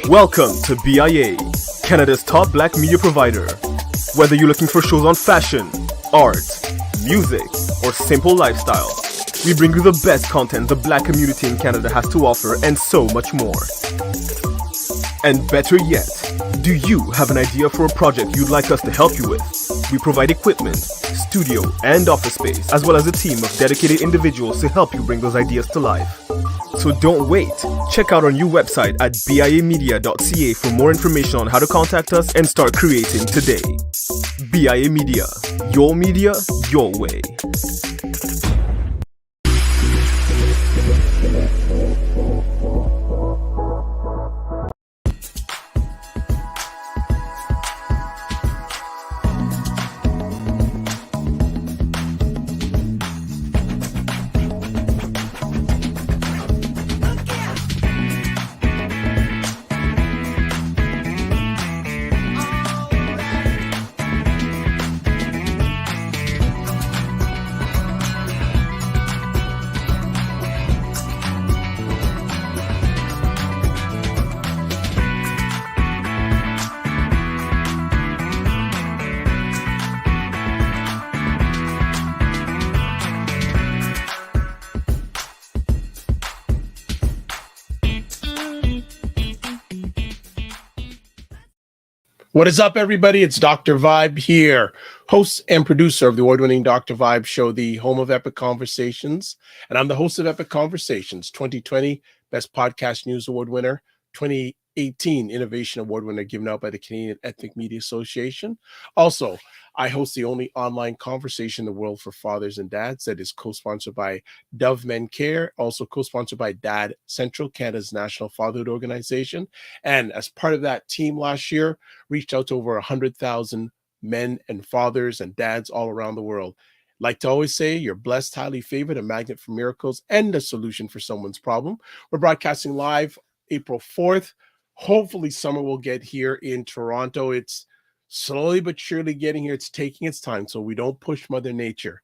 Welcome to BIA, Canada's top black media provider. Whether you're looking for shows on fashion, art, music, or simple lifestyle, we bring you the best content the black community in Canada has to offer and so much more. And better yet, do you have an idea for a project you'd like us to help you with? We provide equipment, studio, and office space, as well as a team of dedicated individuals to help you bring those ideas to life. So don't wait. Check out our new website at biamedia.ca for more information on how to contact us and start creating today. BIA Media, your way. What is up, everybody? It's Dr. Vibe here, host and producer of the award-winning Dr. Vibe show, the home of Epic Conversations. And I'm the host of Epic Conversations, 2020 Best Podcast News Award winner, 2018 Innovation Award winner given out by the Canadian Ethnic Media Association. Also, I host the only online conversation in the world for fathers and dads that is co-sponsored by Dove Men Care, also co-sponsored by Dad Central, Canada's national fatherhood organization. And as part of that team last year, reached out to over 100,000 men and fathers and dads all around the world. Like to always say, you're blessed, highly favored, a magnet for miracles, and a solution for someone's problem. We're broadcasting live April 4th. Hopefully summer will get here in Toronto. It's slowly but surely getting here. It's taking its time, so we don't push Mother Nature.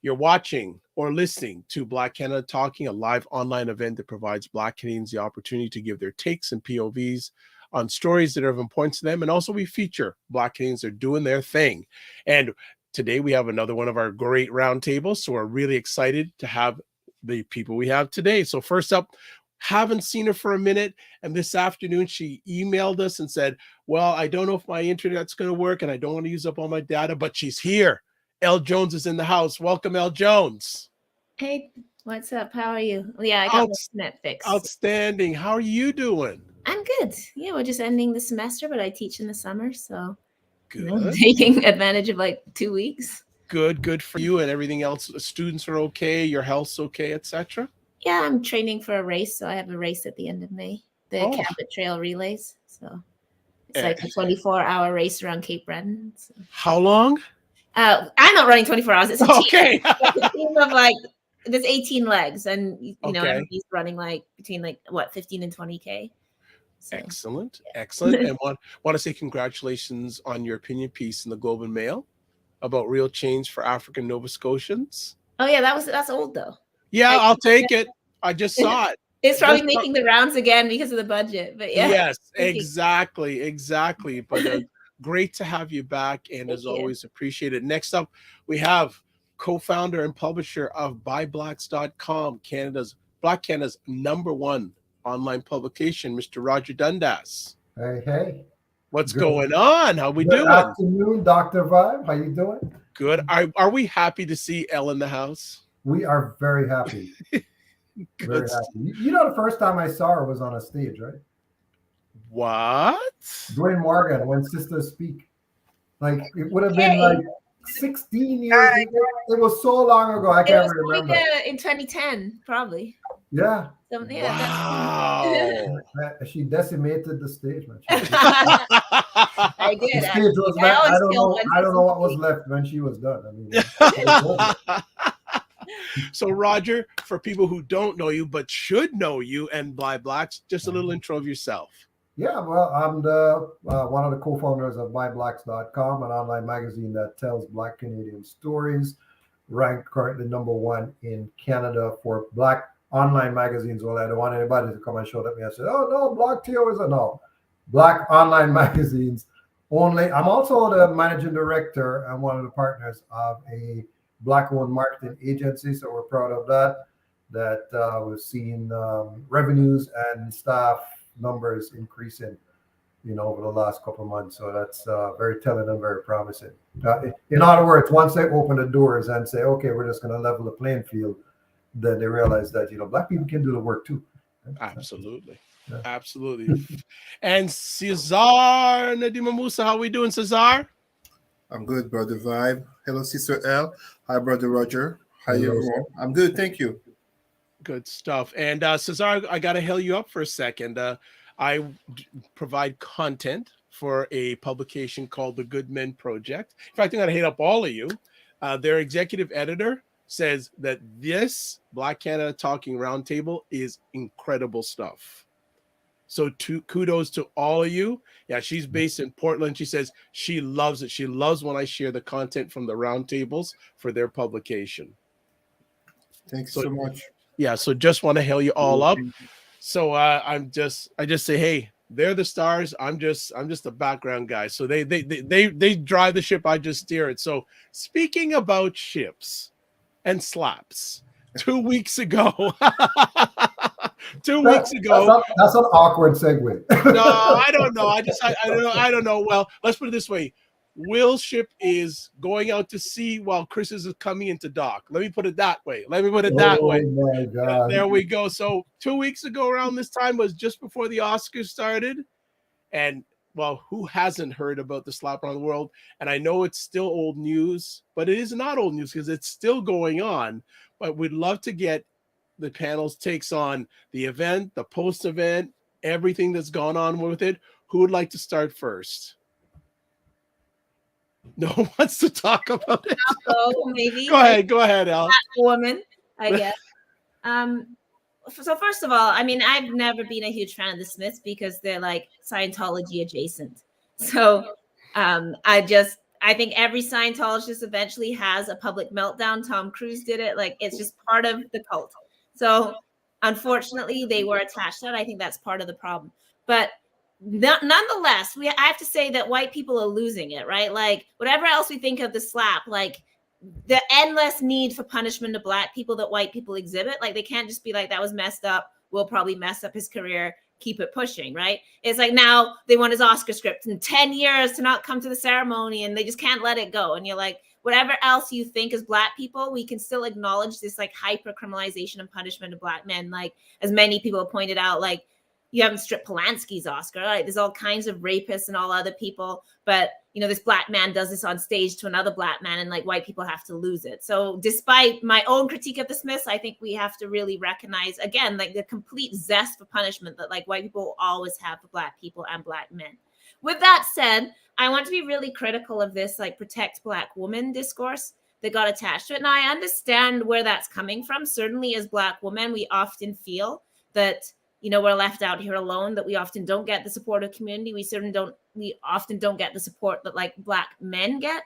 You're watching or listening to Black Canada Talking, a live online event that provides Black Canadians the opportunity to give their takes and POVs on stories that are of importance to them. And also we feature Black Canadians that are doing their thing. And today we have another one of our great roundtables, so we're really excited to have the people we have today. So first up, haven't seen her for a minute, and this afternoon she emailed us and said, well, I don't know if my internet's going to work and I don't want to use up all my data, but she's here. Elle Jones is in the house. Welcome, Elle Jones. Hey, what's up? How are you? Yeah, I got my net fixed. Outstanding. How are you doing? I'm good. Yeah, we're just ending the semester, but I teach in the summer, so good. Taking advantage of like 2 weeks. Good for you. And everything else, students are okay, your health's okay, etc. Yeah, I'm training for a race, so I have a race at the end of May, the Cabot Trail Relays. So it's like a 24-hour race around Cape Breton. So. How long? I'm not running 24 hours. It's a okay. team. It's a team of like, there's 18 legs, and you know, everybody's running like between 15 and 20K. So, excellent. And want to say congratulations on your opinion piece in the Globe and Mail about real change for African Nova Scotians. Oh yeah, that's old though. Yeah, I'll take it. I just saw it. It's probably making the rounds again because of the budget, but yeah. Yes, exactly. But great to have you back, and as always, appreciate it. Next up, we have co-founder and publisher of BuyBlacks.com, Black Canada's #1 online publication, Mr. Roger Dundas. Hey. What's going on? How we doing? Good afternoon, Dr. Vibe. How you doing? Good. Are we happy to see Elle in the house? We are very happy. Very happy. You know, the first time I saw her was on a stage, right? What? Dwayne Morgan, When Sisters Speak. Like, it would have been like 16 years ago. It was so long ago, I can't remember. In 2010, probably. Yeah. So, Wow. She decimated the stage, man. I did. The stage was I don't know what was left when she was done. I mean, it was over. So, Roger, for people who don't know you but should know you and BuyBlacks, just a little intro of yourself. Yeah, well, I'm the one of the co-founders of BuyBlacks.com, an online magazine that tells Black Canadian stories, ranked currently #1 in Canada for Black online magazines. Well, I don't want anybody to come and show me and say, oh, no, Black Theo is a no. Black online magazines only. I'm also the managing director and one of the partners of a Black-owned marketing agency, so we're proud of that. We've seen revenues and staff numbers increasing, over the last couple of months. So that's very telling and very promising. In other words, once they open the doors and say, okay, we're just going to level the playing field, then they realize that, Black people can do the work too. Absolutely. Yeah. Absolutely. And Cesar Nadima Musa, how we doing, Cesar? I'm good, Brother Vibe. Hello, Sister L. Hi, Brother Roger. How Hello, you? sir. I'm good, thank you. Good stuff. And Cesar, I got to hail you up for a second. I provide content for a publication called The Good Men Project. In fact, I'm going to hit up all of you. Their executive editor says that this Black Canada Talking Roundtable is incredible stuff. So kudos to all of you. Yeah, she's based in Portland. She says she loves it. She loves when I share the content from the roundtables for their publication. Thanks so much. Yeah, so just want to hail you all up. So I just say, hey, they're the stars. I'm just the background guy. So they drive the ship. I just steer it. So speaking about ships and slaps, 2 weeks ago, 2 weeks ago. That's an awkward segue. No, I don't know. I don't know. Well, let's put it this way. Will's ship is going out to sea while Chris's is coming into dock. Let me put it that way. Oh my God. There we go. So 2 weeks ago around this time was just before the Oscars started. And, well, who hasn't heard about the slap around the world? And I know it's still old news, but it is not old news because it's still going on. But we'd love to get the panel's takes on the event, the post-event, everything that's gone on with it. Who would like to start first? No one wants to talk about it. So maybe Go ahead, Al. Woman, I guess. So first of all, I mean, I've never been a huge fan of the Smiths because they're like Scientology adjacent. So I think every Scientologist eventually has a public meltdown. Tom Cruise did it. Like, it's just part of the cult. So unfortunately, they were attached to it. I think that's part of the problem. But nonetheless, I have to say that white people are losing it, right? Like, whatever else we think of the slap, like the endless need for punishment of Black people that white people exhibit, like they can't just be like, that was messed up. We'll probably mess up his career. Keep it pushing, right? It's like now they want his Oscar script in 10 years to not come to the ceremony and they just can't let it go. And you're like, whatever else you think as Black people, we can still acknowledge this like hyper criminalization and punishment of Black men. Like, as many people have pointed out, like, you haven't stripped Polanski's Oscar, right? There's all kinds of rapists and all other people, but this Black man does this on stage to another Black man, and like white people have to lose it. So despite my own critique of the Smiths, I think we have to really recognize, again, like the complete zest for punishment that like white people always have for Black people and Black men. With that said, I want to be really critical of this like protect Black women discourse that got attached to it. Now, I understand where that's coming from. Certainly as Black women, we often feel that we're left out here alone, that we often don't get the support of community. We often don't get the support that like Black men get.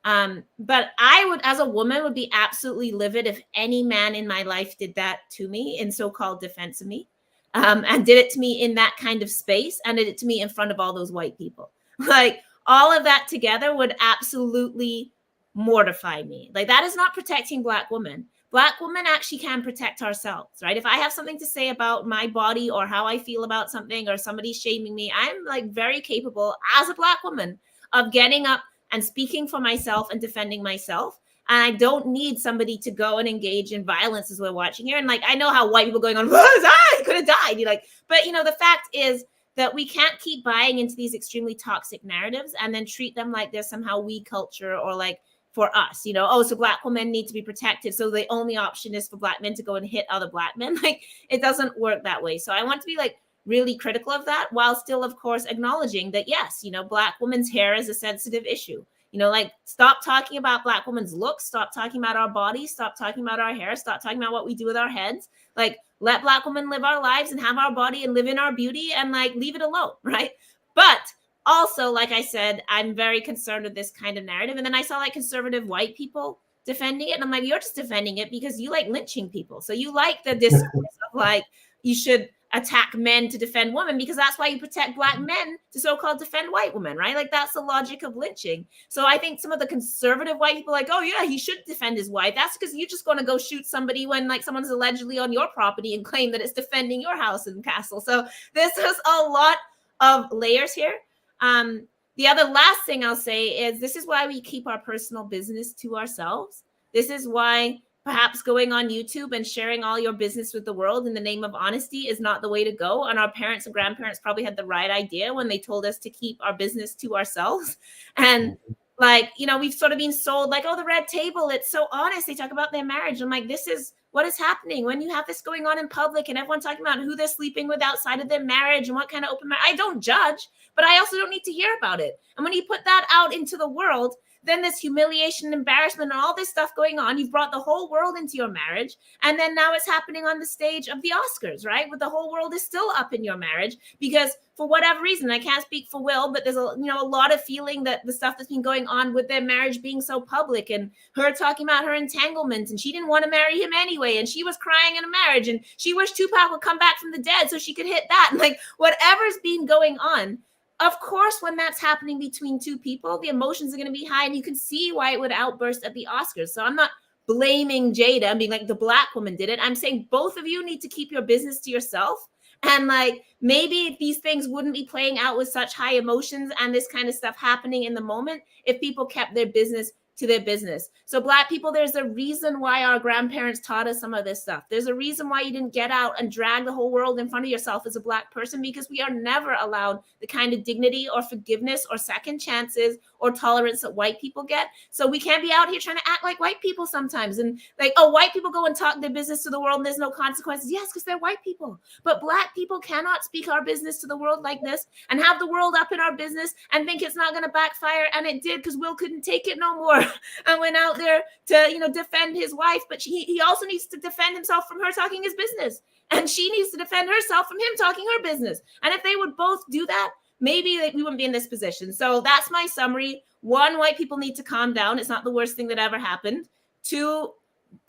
But I would, as a woman, would be absolutely livid if any man in my life did that to me in so-called defense of me, and did it to me in that kind of space and did it to me in front of all those white people. Like, all of that together would absolutely mortify me. Like, that is not protecting Black women. Black women actually can protect ourselves, right? If I have something to say about my body or how I feel about something or somebody's shaming me, I'm like very capable as a Black woman of getting up and speaking for myself and defending myself. And I don't need somebody to go and engage in violence as we're watching here. And like, I know how white people going on, I could have died. But the fact is that we can't keep buying into these extremely toxic narratives and then treat them like they're somehow we culture or like, for us, so Black women need to be protected. So the only option is for Black men to go and hit other Black men. Like, it doesn't work that way. So I want to be like really critical of that while still, of course, acknowledging that, yes, Black women's hair is a sensitive issue. Like, stop talking about Black women's looks, stop talking about our bodies, stop talking about our hair, stop talking about what we do with our heads. Like, let Black women live our lives and have our body and live in our beauty and like leave it alone, right? But also, like I said, I'm very concerned with this kind of narrative. And then I saw like conservative white people defending it. And I'm like, you're just defending it because you like lynching people. So you like the discourse of like, you should attack men to defend women, because that's why you protect Black men to so-called defend white women, right? Like that's the logic of lynching. So I think some of the conservative white people are like, oh yeah, he should defend his wife. That's because you're just going to go shoot somebody when like someone's allegedly on your property and claim that it's defending your house and castle. So this is a lot of layers here. The other last thing I'll say is this is why we keep our personal business to ourselves. This is why perhaps going on YouTube and sharing all your business with the world in the name of honesty is not the way to go. And our parents and grandparents probably had the right idea when they told us to keep our business to ourselves. And like, you know, we've sort of been sold like, oh, the red table, it's so honest. They talk about their marriage. I'm like, this is what is happening when you have this going on in public and everyone talking about who they're sleeping with outside of their marriage and what kind of open marriage. I don't judge, but I also don't need to hear about it. And when you put that out into the world, then this humiliation, embarrassment, and all this stuff going on, you've brought the whole world into your marriage. And then now it's happening on the stage of the Oscars, right? Where the whole world is still up in your marriage because for whatever reason, I can't speak for Will, but there's a lot of feeling that the stuff that's been going on with their marriage being so public and her talking about her entanglement and she didn't want to marry him anyway. And she was crying in a marriage and she wished Tupac would come back from the dead so she could hit that. And like whatever's been going on, of course, when that's happening between two people, the emotions are going to be high and you can see why it would outburst at the Oscars. So I'm not blaming Jada and being like the Black woman did it. I'm saying both of you need to keep your business to yourself. And like maybe these things wouldn't be playing out with such high emotions and this kind of stuff happening in the moment if people kept their business to their business. So Black people, there's a reason why our grandparents taught us some of this stuff. There's a reason why you didn't get out and drag the whole world in front of yourself as a Black person, because we are never allowed the kind of dignity or forgiveness or second chances or tolerance that white people get. So we can't be out here trying to act like white people sometimes. And like, oh, white people go and talk their business to the world and there's no consequences. Yes, because they're white people. But Black people cannot speak our business to the world like this and have the world up in our business and think it's not going to backfire. And it did, because Will couldn't take it no more. And went out there to, defend his wife, but he also needs to defend himself from her talking his business. And she needs to defend herself from him talking her business. And if they would both do that, maybe we wouldn't be in this position. So that's my summary. 1, white people need to calm down. It's not the worst thing that ever happened. 2,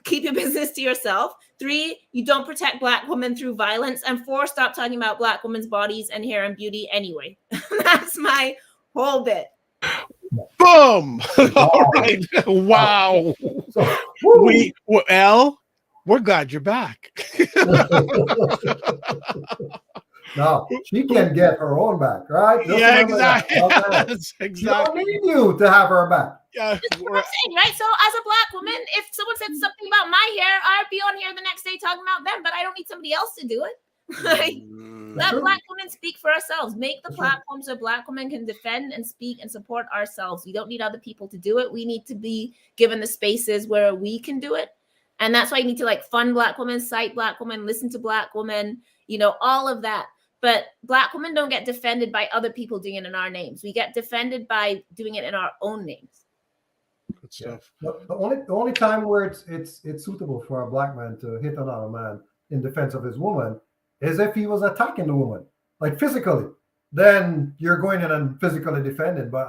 keep your business to yourself. 3, you don't protect Black women through violence. And 4, stop talking about Black women's bodies and hair and beauty anyway. That's my whole bit. Boom! All right. Wow. We're glad you're back. No, she can get her own back, right? Just yeah, exactly. Yes, exactly. She don't need you to have her back. Yeah, that's what I'm saying, right? So as a Black woman, if someone said something about my hair, I'd be on here the next day talking about them, but I don't need somebody else to do it. Let Black women speak for ourselves. Make the platforms where Black women can defend and speak and support ourselves. We don't need other people to do it. We need to be given the spaces where we can do it. And that's why you need to fund Black women, cite Black women, listen to Black women, all of that. But Black women don't get defended by other people doing it in our names. We get defended by doing it in our own names. Good stuff. The only time where it's suitable for a Black man to hit another man in defense of his woman is if he was attacking the woman, physically. Then you're going in and physically defending. But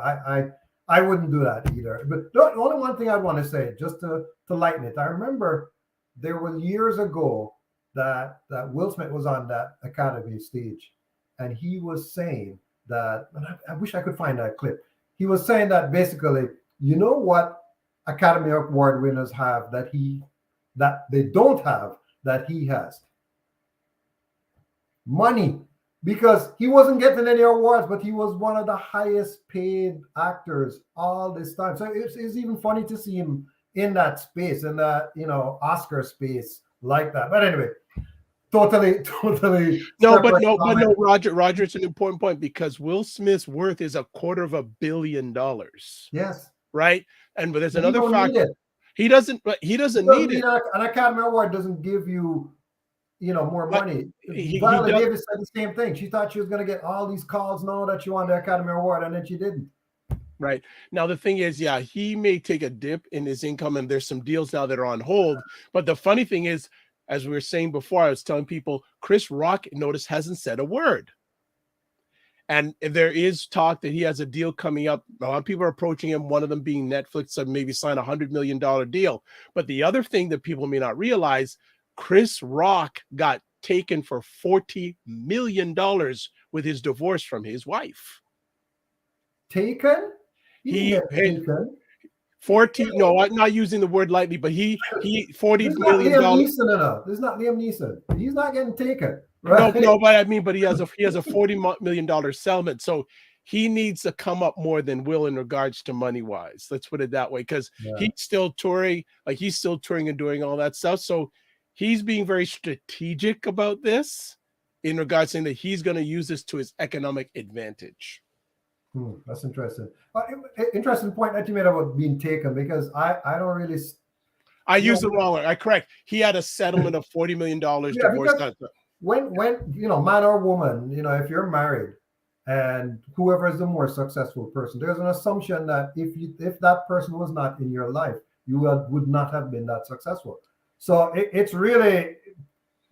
I wouldn't do that either. But the only one thing I'd want to say, just to lighten it, I remember there were years ago that Will Smith was on that Academy stage, and he was saying that, and I wish I could find that clip. He was saying that basically, you know what Academy Award winners have that they don't have that he has? Money. Because he wasn't getting any awards, but he was one of the highest paid actors all this time. So it's even funny to see him in that space, in that Oscar space like that. But anyway, totally. No, Roger, it's an important point, because Will Smith's worth is $250 million. Yes. Right. But there's another factor. He doesn't need it. An Academy Award doesn't give you more money. Viola Davis said the same thing. She thought she was going to get all these calls now that she won the Academy Award, and then she didn't. Right. Now, the thing is, he may take a dip in his income, and there's some deals now that are on hold. But the funny thing is, as we were saying before, I was telling people, Chris Rock, notice, hasn't said a word. And there is talk that he has a deal coming up. A lot of people are approaching him, one of them being Netflix, so maybe sign a $100 million deal. But the other thing that people may not realize, Chris Rock got taken for $40 million with his divorce from his wife. Taken? He Get paid taken. 40. No, I'm not using the word lightly, but he $40 This is not million. Liam Neeson enough. This is not Liam Neeson. He's not getting taken. Right? No, but I mean, but he has a $40 million settlement. So he needs to come up more than Will in regards to money wise. Let's put it that way, because he's still touring, and doing all that stuff. So he's being very strategic about this in regards saying that he's going to use this to his economic advantage. That's interesting. Interesting point that you made about being taken, because I don't really. I used the wrong word. I correct. He had a settlement of $40 million divorce. When man or woman, if you're married and whoever is the more successful person, there's an assumption that if that person was not in your life, you would not have been that successful. So it's really,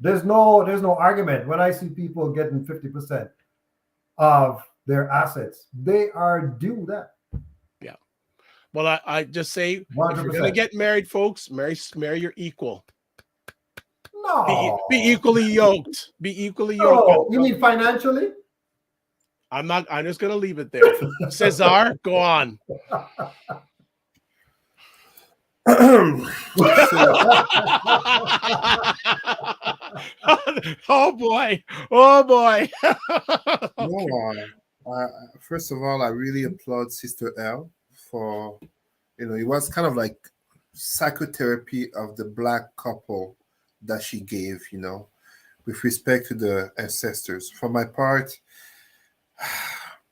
there's no argument. When I see people getting 50% of their assets, they are due that. Yeah. Well, I just say, 100%. if you're going to get married, folks, marry your equal. No. Be equally yoked. Be equally yoked. No, you mean financially? I'm just going to leave it there. Cesar, go on. Oh boy. No, first of all, I really applaud Sister L for, it was kind of like psychotherapy of the Black couple that she gave, with respect to the ancestors. For my part,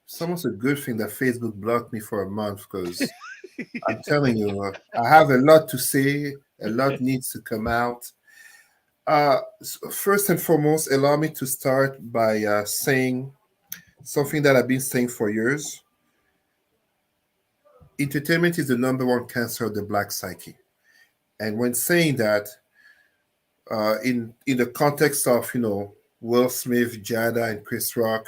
it's almost a good thing that Facebook blocked me for a month, because I'm telling you, I have a lot to say. A lot needs to come out. So first and foremost, allow me to start by saying something that I've been saying for years. Entertainment is the number one cancer of the Black psyche. And when saying that, in the context of, Will Smith, Jada, and Chris Rock,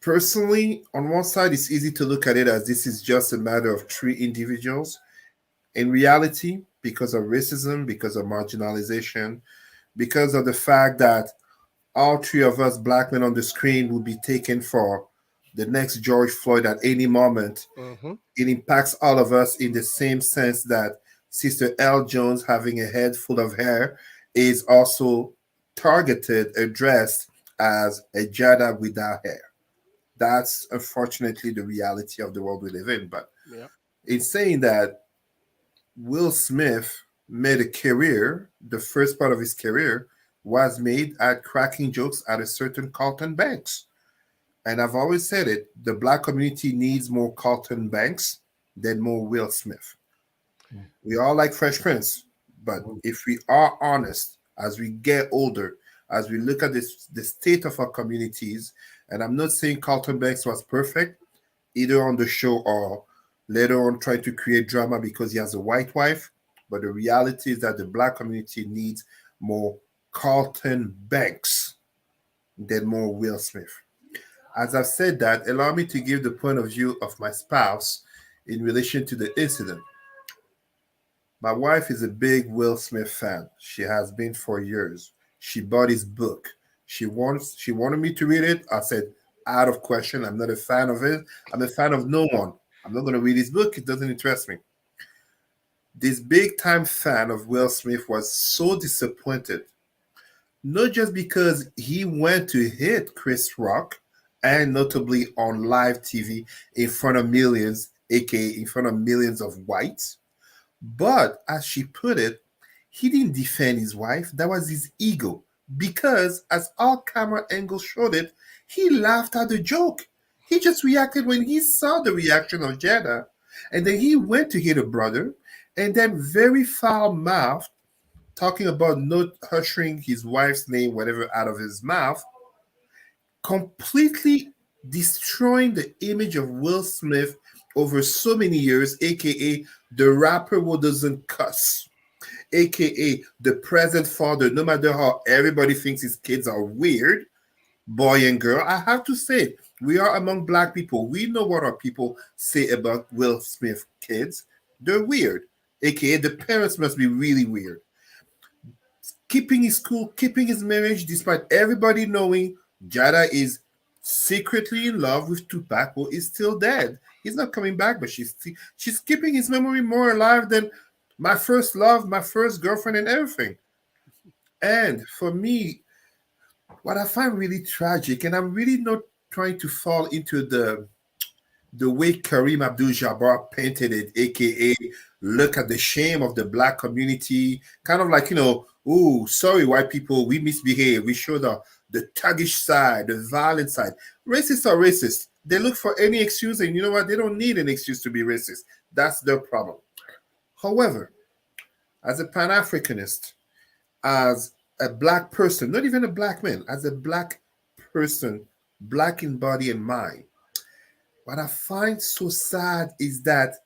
personally, on one side, it's easy to look at it as this is just a matter of three individuals. In reality, because of racism, because of marginalization, because of the fact that all three of us Black men on the screen will be taken for the next George Floyd at any moment, it impacts all of us in the same sense that Sister L. Jones having a head full of hair is also targeted, addressed as a Jada without hair. That's unfortunately the reality of the world we live in. But in saying that, Will Smith made a career, the first part of his career was made at cracking jokes at a certain Carlton Banks. And I've always said it, the Black community needs more Carlton Banks than more Will Smith. We all like Fresh Prince, but if we are honest, as we get older, as we look at the state of our communities, and I'm not saying Carlton Banks was perfect, either on the show or later on trying to create drama because he has a white wife, but the reality is that the Black community needs more Carlton Banks than more Will Smith. As I've said that, allow me to give the point of view of my spouse in relation to the incident. My wife is a big Will Smith fan. She has been for years. She bought his book. She wanted me to read it. I said, out of question. I'm not a fan of it. I'm a fan of no one. I'm not going to read his book. It doesn't interest me. This big time fan of Will Smith was so disappointed, not just because he went to hit Chris Rock, and notably on live TV in front of millions, aka in front of millions of whites, but as she put it, he didn't defend his wife. That was his ego. Because as all camera angles showed it, he laughed at the joke. He just reacted when he saw the reaction of Jada. And then he went to hit a brother, and then very foul-mouthed, talking about not ushering his wife's name, whatever, out of his mouth, completely destroying the image of Will Smith over so many years, aka the rapper who doesn't cuss, aka the present father, no matter how everybody thinks his kids are weird, boy and girl. I have to say, we are among Black people. We know what our people say about Will Smith kids. They're weird, aka the parents must be really weird. keeping his cool, keeping his marriage, despite everybody knowing Jada is secretly in love with Tupac, who is still dead. He's not coming back, but she's keeping his memory more alive than my first love, my first girlfriend, and everything. And for me, what I find really tragic, and I'm really not trying to fall into the way Kareem Abdul-Jabbar painted it, aka look at the shame of the black community, kind of like, oh, sorry, white people, we misbehave. We show the thuggish side, the violent side. Racists are racist. They look for any excuse, and you know what? They don't need an excuse to be racist. That's their problem. However, as a Pan-Africanist, as a black person, not even a black man, as a black person, black in body and mind, what I find so sad is that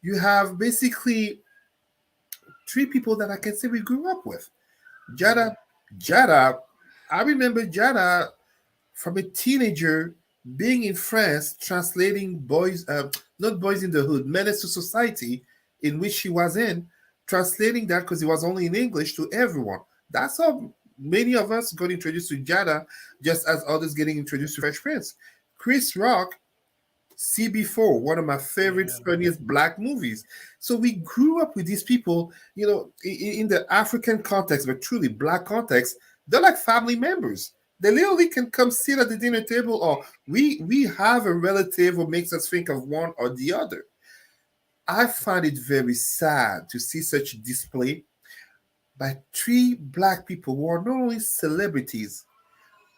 you have basically three people that I can say we grew up with. Jada, I remember Jada from a teenager being in France, translating not Boys in the Hood, Menace to Society, in which she was in, translating that because it was only in English to everyone. That's how many of us got introduced to Jada, just as others getting introduced to Fresh Prince. Chris Rock, CB4, one of my favorite, funniest black movies. So we grew up with these people, in the African context, but truly black context, they're like family members. They literally can come sit at the dinner table, or we have a relative who makes us think of one or the other. I find it very sad to see such display by three black people who are not only celebrities,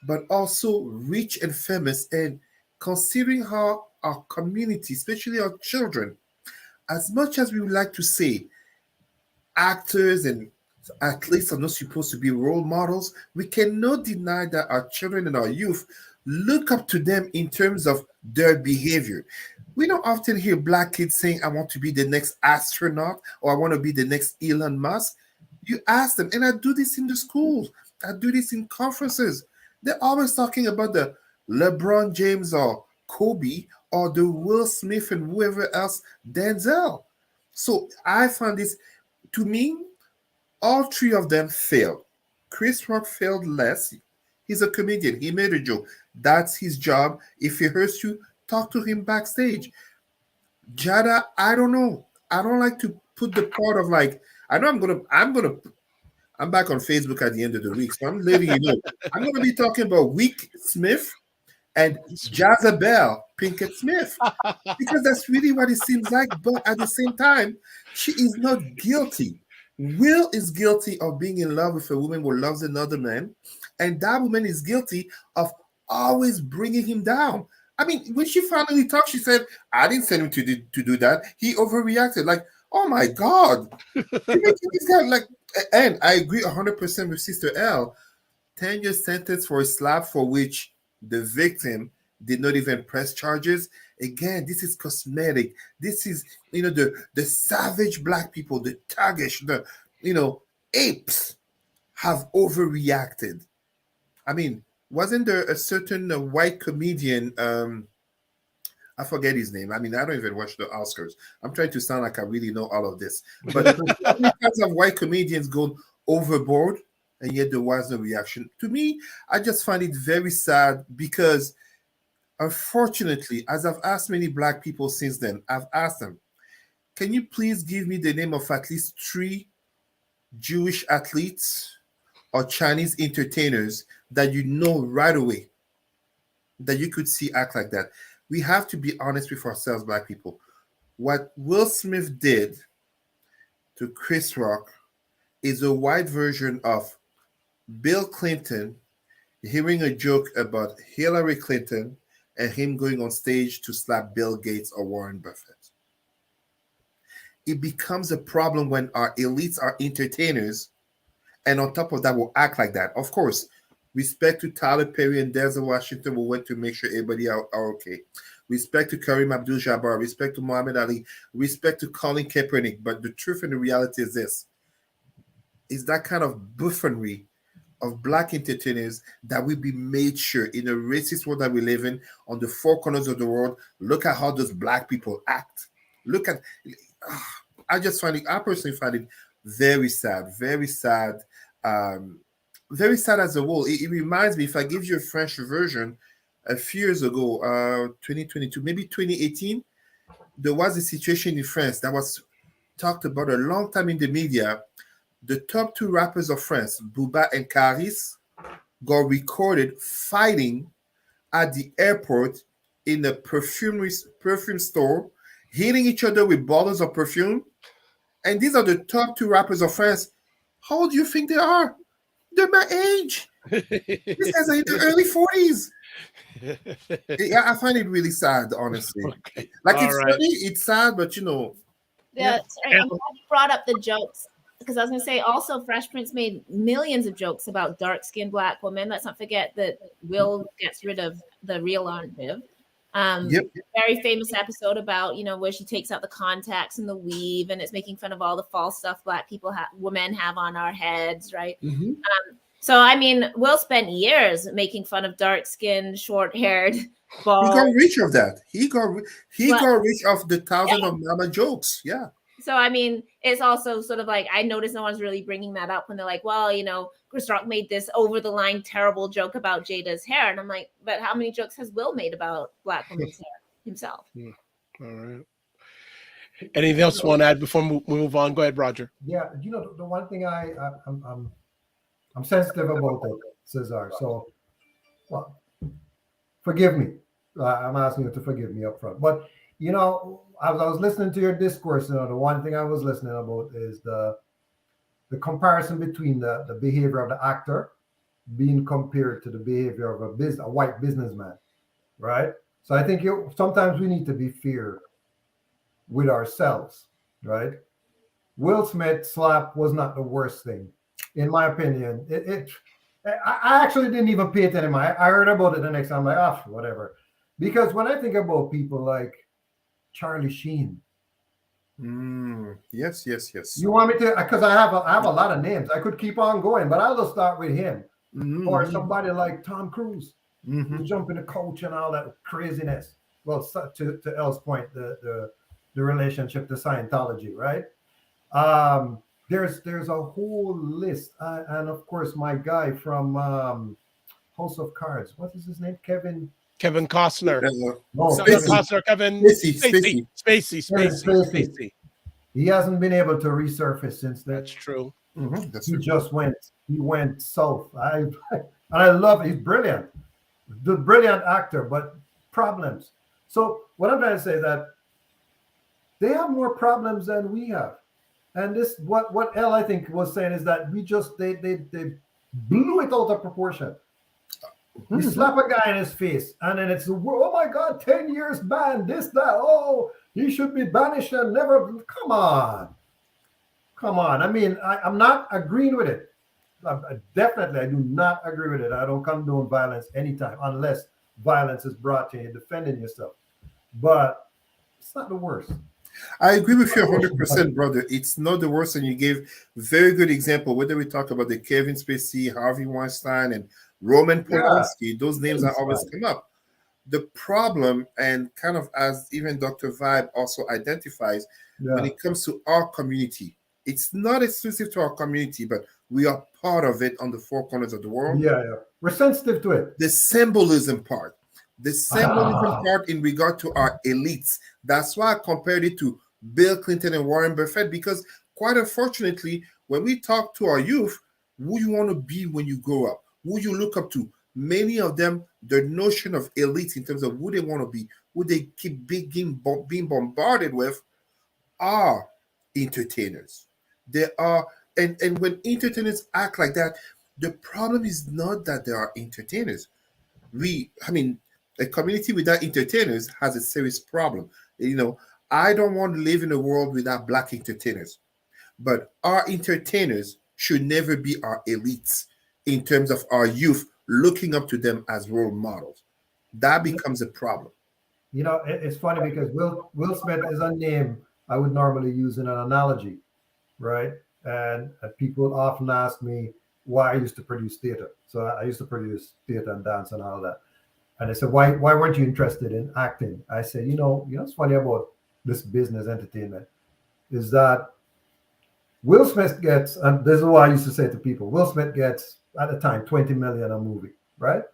but also rich and famous. And considering how our community, especially our children, as much as we would like to say actors and athletes are not supposed to be role models, we cannot deny that our children and our youth look up to them in terms of their behavior. We don't often hear black kids saying, I want to be the next astronaut, or I want to be the next Elon Musk. You ask them, and I do this in the schools, I do this in conferences. They're always talking about the LeBron James or Kobe or the Will Smith and whoever else, Denzel. So I found this, to me, all three of them failed. Chris Rock failed less. He's a comedian. He made a joke. That's his job. If he hurts you, talk to him backstage. Jada, I don't know. I don't like to put the part of like, I know I'm back on Facebook at the end of the week, so I'm letting you know. I'm gonna be talking about Week Smith and Jezebel Pinkett Smith, because that's really what it seems like. But at the same time, she is not guilty. Will is guilty of being in love with a woman who loves another man, and that woman is guilty of always bringing him down. I mean, when she finally talked, she said, I didn't send him to do that. He overreacted. Like, oh my God. This guy, like, and I agree 100% with Sister L. 10-year sentence for a slap for which the victim did not even press charges. Again, this is cosmetic. This is, the savage black people, the thuggish, the, apes have overreacted. I mean, wasn't there a certain white comedian, I forget his name. I mean, I don't even watch the Oscars. I'm trying to sound like I really know all of this. But how many times have white comedians gone overboard, and yet there was no reaction? To me, I just find it very sad because, unfortunately, as I've asked many black people since then, I've asked them, can you please give me the name of at least 3 Jewish athletes or Chinese entertainers that you know right away that you could see act like that? We have to be honest with ourselves, black people. What Will Smith did to Chris Rock is a white version of Bill Clinton hearing a joke about Hillary Clinton and him going on stage to slap Bill Gates or Warren Buffett. It becomes a problem when our elites are entertainers, and on top of that, will act like that. Of course, respect to Tyler Perry and Denzel Washington, we went to make sure everybody are okay. Respect to Kareem Abdul-Jabbar, respect to Muhammad Ali, respect to Colin Kaepernick. But the truth and the reality is this, is that kind of buffoonery of black entertainers that will be made sure in the racist world that we live in, on the 4 corners of the world. Look at how those black people act. Look at, I personally find it very sad, very sad. Very sad as a whole. It reminds me, if I give you a French version, a few years ago, 2022, maybe 2018, there was a situation in France that was talked about a long time in the media. The top two rappers of France, Booba and Caris, got recorded fighting at the airport in a perfume store, hitting each other with bottles of perfume. And these are the top two rappers of France. How old do you think they are? They're my age. These guys are in their early 40s. Yeah, I find it really sad, honestly. Okay. Like, All it's right. funny, it's sad, but Yeah, sorry, I'm glad you brought up the jokes because I was going to say also Fresh Prince made millions of jokes about dark-skinned Black women. Let's not forget that Will gets rid of the real Aunt Viv. Yep. Very famous episode about, where she takes out the contacts and the weave and it's making fun of all the false stuff Black people women have on our heads, right? Mm-hmm. So, I mean, Will spent years making fun of dark-skinned, short-haired, bald. He got rich of that. He got rich of the thousand of mama jokes. Yeah. So, I mean, it's also sort of like, I noticed no one's really bringing that up when they're like, well, Chris Rock made this over-the-line terrible joke about Jada's hair. And I'm like, but how many jokes has Will made about Black women's hair himself? All right. Anything else you want to add before we move on? Go ahead, Roger. Yeah, the one thing I'm sensitive about it, Cesar. So, well, forgive me. I'm asking you to forgive me up front. But I was listening to your discourse. The one thing I was listening about is the comparison between the behavior of the actor being compared to the behavior of a white businessman, right? So I think sometimes we need to be fair with ourselves, right? Will Smith slap was not the worst thing, in my opinion. I actually didn't even pay attention. I heard about it the next time. I'm like, whatever. Because when I think about people like Charlie Sheen, Yes. you want me to? Because I have a lot of names. I could keep on going, but I'll just start with him. Mm-hmm. Or somebody like Tom Cruise, Mm-hmm. who jump in the coach and all that craziness. Well, to Elle's point, the relationship to Scientology, right? There's a whole list, and of course my guy from House of Cards. What is his name? Kevin Costner. Kevin Spacey. He hasn't been able to resurface since then. That's true. Mm-hmm. He went south. I love it. He's brilliant. The brilliant actor, but problems. So what I'm trying to say is that they have more problems than we have. And this, what Elle, I think, was saying is that they blew it out of proportion. You slap a guy in his face, and then it's, oh my God, 10 years ban, this, that, oh, he should be banished and never, come on. I mean, I'm not agreeing with it. Definitely, I do not agree with it. I don't condone violence anytime, unless violence is brought to you, defending yourself. But it's not the worst. I agree with you 100%, brother. It's not the worst, and you gave very good example. Whether we talk about the Kevin Spacey, Harvey Weinstein, and Roman Polanski, those names are always come up. The problem, and kind of as even Dr. Vibe also identifies, when it comes to our community, it's not exclusive to our community, but we are part of it on the four corners of the world. Yeah. We're sensitive to it. The symbolism part. The symbolism part in regard to our elites. That's why I compared it to Bill Clinton and Warren Buffett, because quite unfortunately, when we talk to our youth, who you want to be when you grow up, who you look up to, many of them, the notion of elites in terms of who they want to be, who they keep being bombarded with, are entertainers. They are, and when entertainers act like that, the problem is not that they are entertainers. A community without entertainers has a serious problem. I don't want to live in a world without Black entertainers, but our entertainers should never be our elites in terms of our youth looking up to them as role models. That becomes a problem. It's funny because Will Smith is a name I would normally use in an analogy, right? And people often ask me why I used to produce theater. So I used to produce theater and dance and all that. And they said, why weren't you interested in acting? I said, what's funny about this business entertainment is that Will Smith gets, and this is what I used to say to people, Will Smith gets at the time 20 million a movie, right?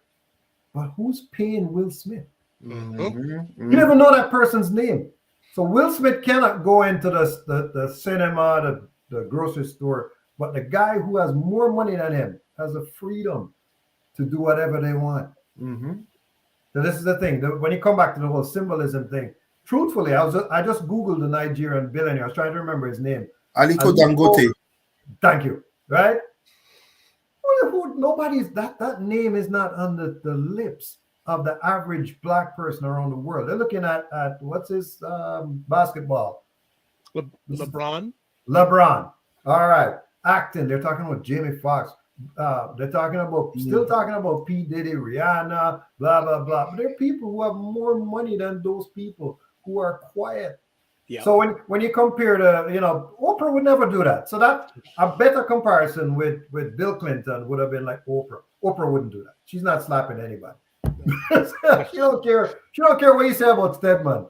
But who's paying Will Smith? You never know that person's name. So Will Smith cannot go into the cinema, the grocery store, but the guy who has more money than him has the freedom to do whatever they want. So this is the thing. When you come back to the whole symbolism thing, truthfully, I just Googled the Nigerian billionaire. I was trying to remember his name. Aliko Dangote. Thank you. Right? Nobody's that name is not on the lips of the average black person around the world. They're looking at what's his basketball? LeBron. LeBron. All right. Acting. They're talking about Jamie Foxx. They're talking about still talking about P. Diddy, Rihanna, blah blah blah. But there are people who have more money than those people who are quiet. Yeah. So when you compare to, Oprah would never do that. So that a better comparison with Bill Clinton would have been like Oprah. Oprah wouldn't do that. She's not slapping anybody. She don't care. She don't care what you say about Stedman.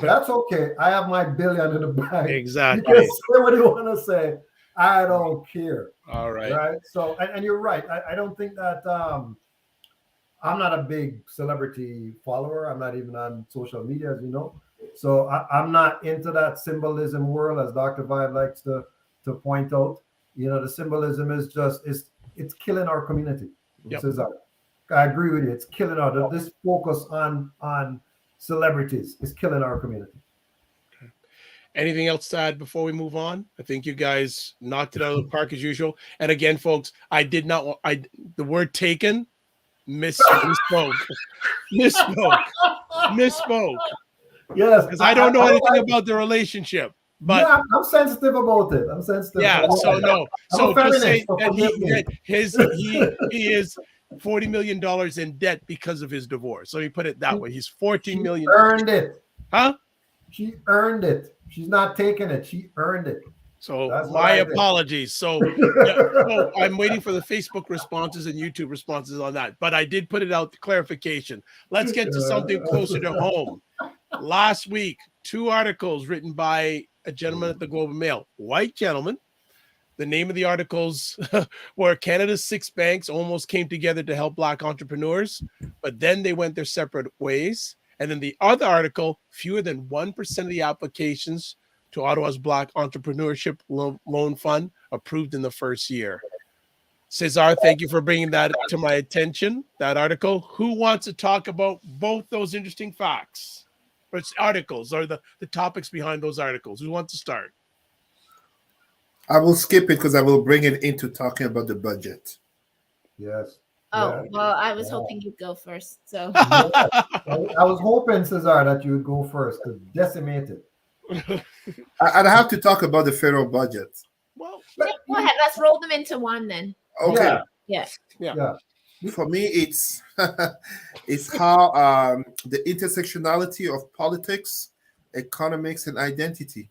That's okay. I have my billion in the bank. Exactly. You can say what you want to say. I don't care. All right. Right. So and you're right. I don't think that I'm not a big celebrity follower. I'm not even on social media, as you know. So I'm not into that symbolism world, as Dr. Vibe likes to point out. The symbolism is just it's killing our community. Yep. I agree with you. It's killing our this focus on celebrities is killing our community. Okay. Anything else to add before we move on? I think you guys knocked it out of the park as usual. And again, folks, I did not want the word taken misspoke. Misspoke. Yes, because I don't know anything about the relationship. But yeah, I'm sensitive about it. I'm sensitive. Yeah, so no. So just say that he is $40 million in debt because of his divorce. So he put it that way. He's 14 million. Earned it. Huh? She earned it. She's not taking it. She earned it. So my apologies. So, so I'm waiting for the Facebook responses and YouTube responses on that. But I did put it out to clarification. Let's get to something closer to home. Last week, 2 articles written by a gentleman at the Globe and Mail, white gentleman. The name of the articles were Canada's 6 banks almost came together to help Black entrepreneurs, but then they went their separate ways. And then the other article, fewer than 1% of the applications to Ottawa's Black Entrepreneurship Loan Fund approved in the first year. Cesar, thank you for bringing that to my attention, that article. Who wants to talk about both those interesting facts? Or articles, or the topics behind those articles? Who wants to start? I will skip it because I will bring it into talking about the budget. Yes. Oh, Yeah. well, I was hoping you'd go first. So I was hoping, Cesar, that you would go first to decimate it. I'd have to talk about the federal budget. Well, go ahead. Let's roll them into one then. Okay. Yeah. For me, it's it's how the intersectionality of politics, economics, and identity.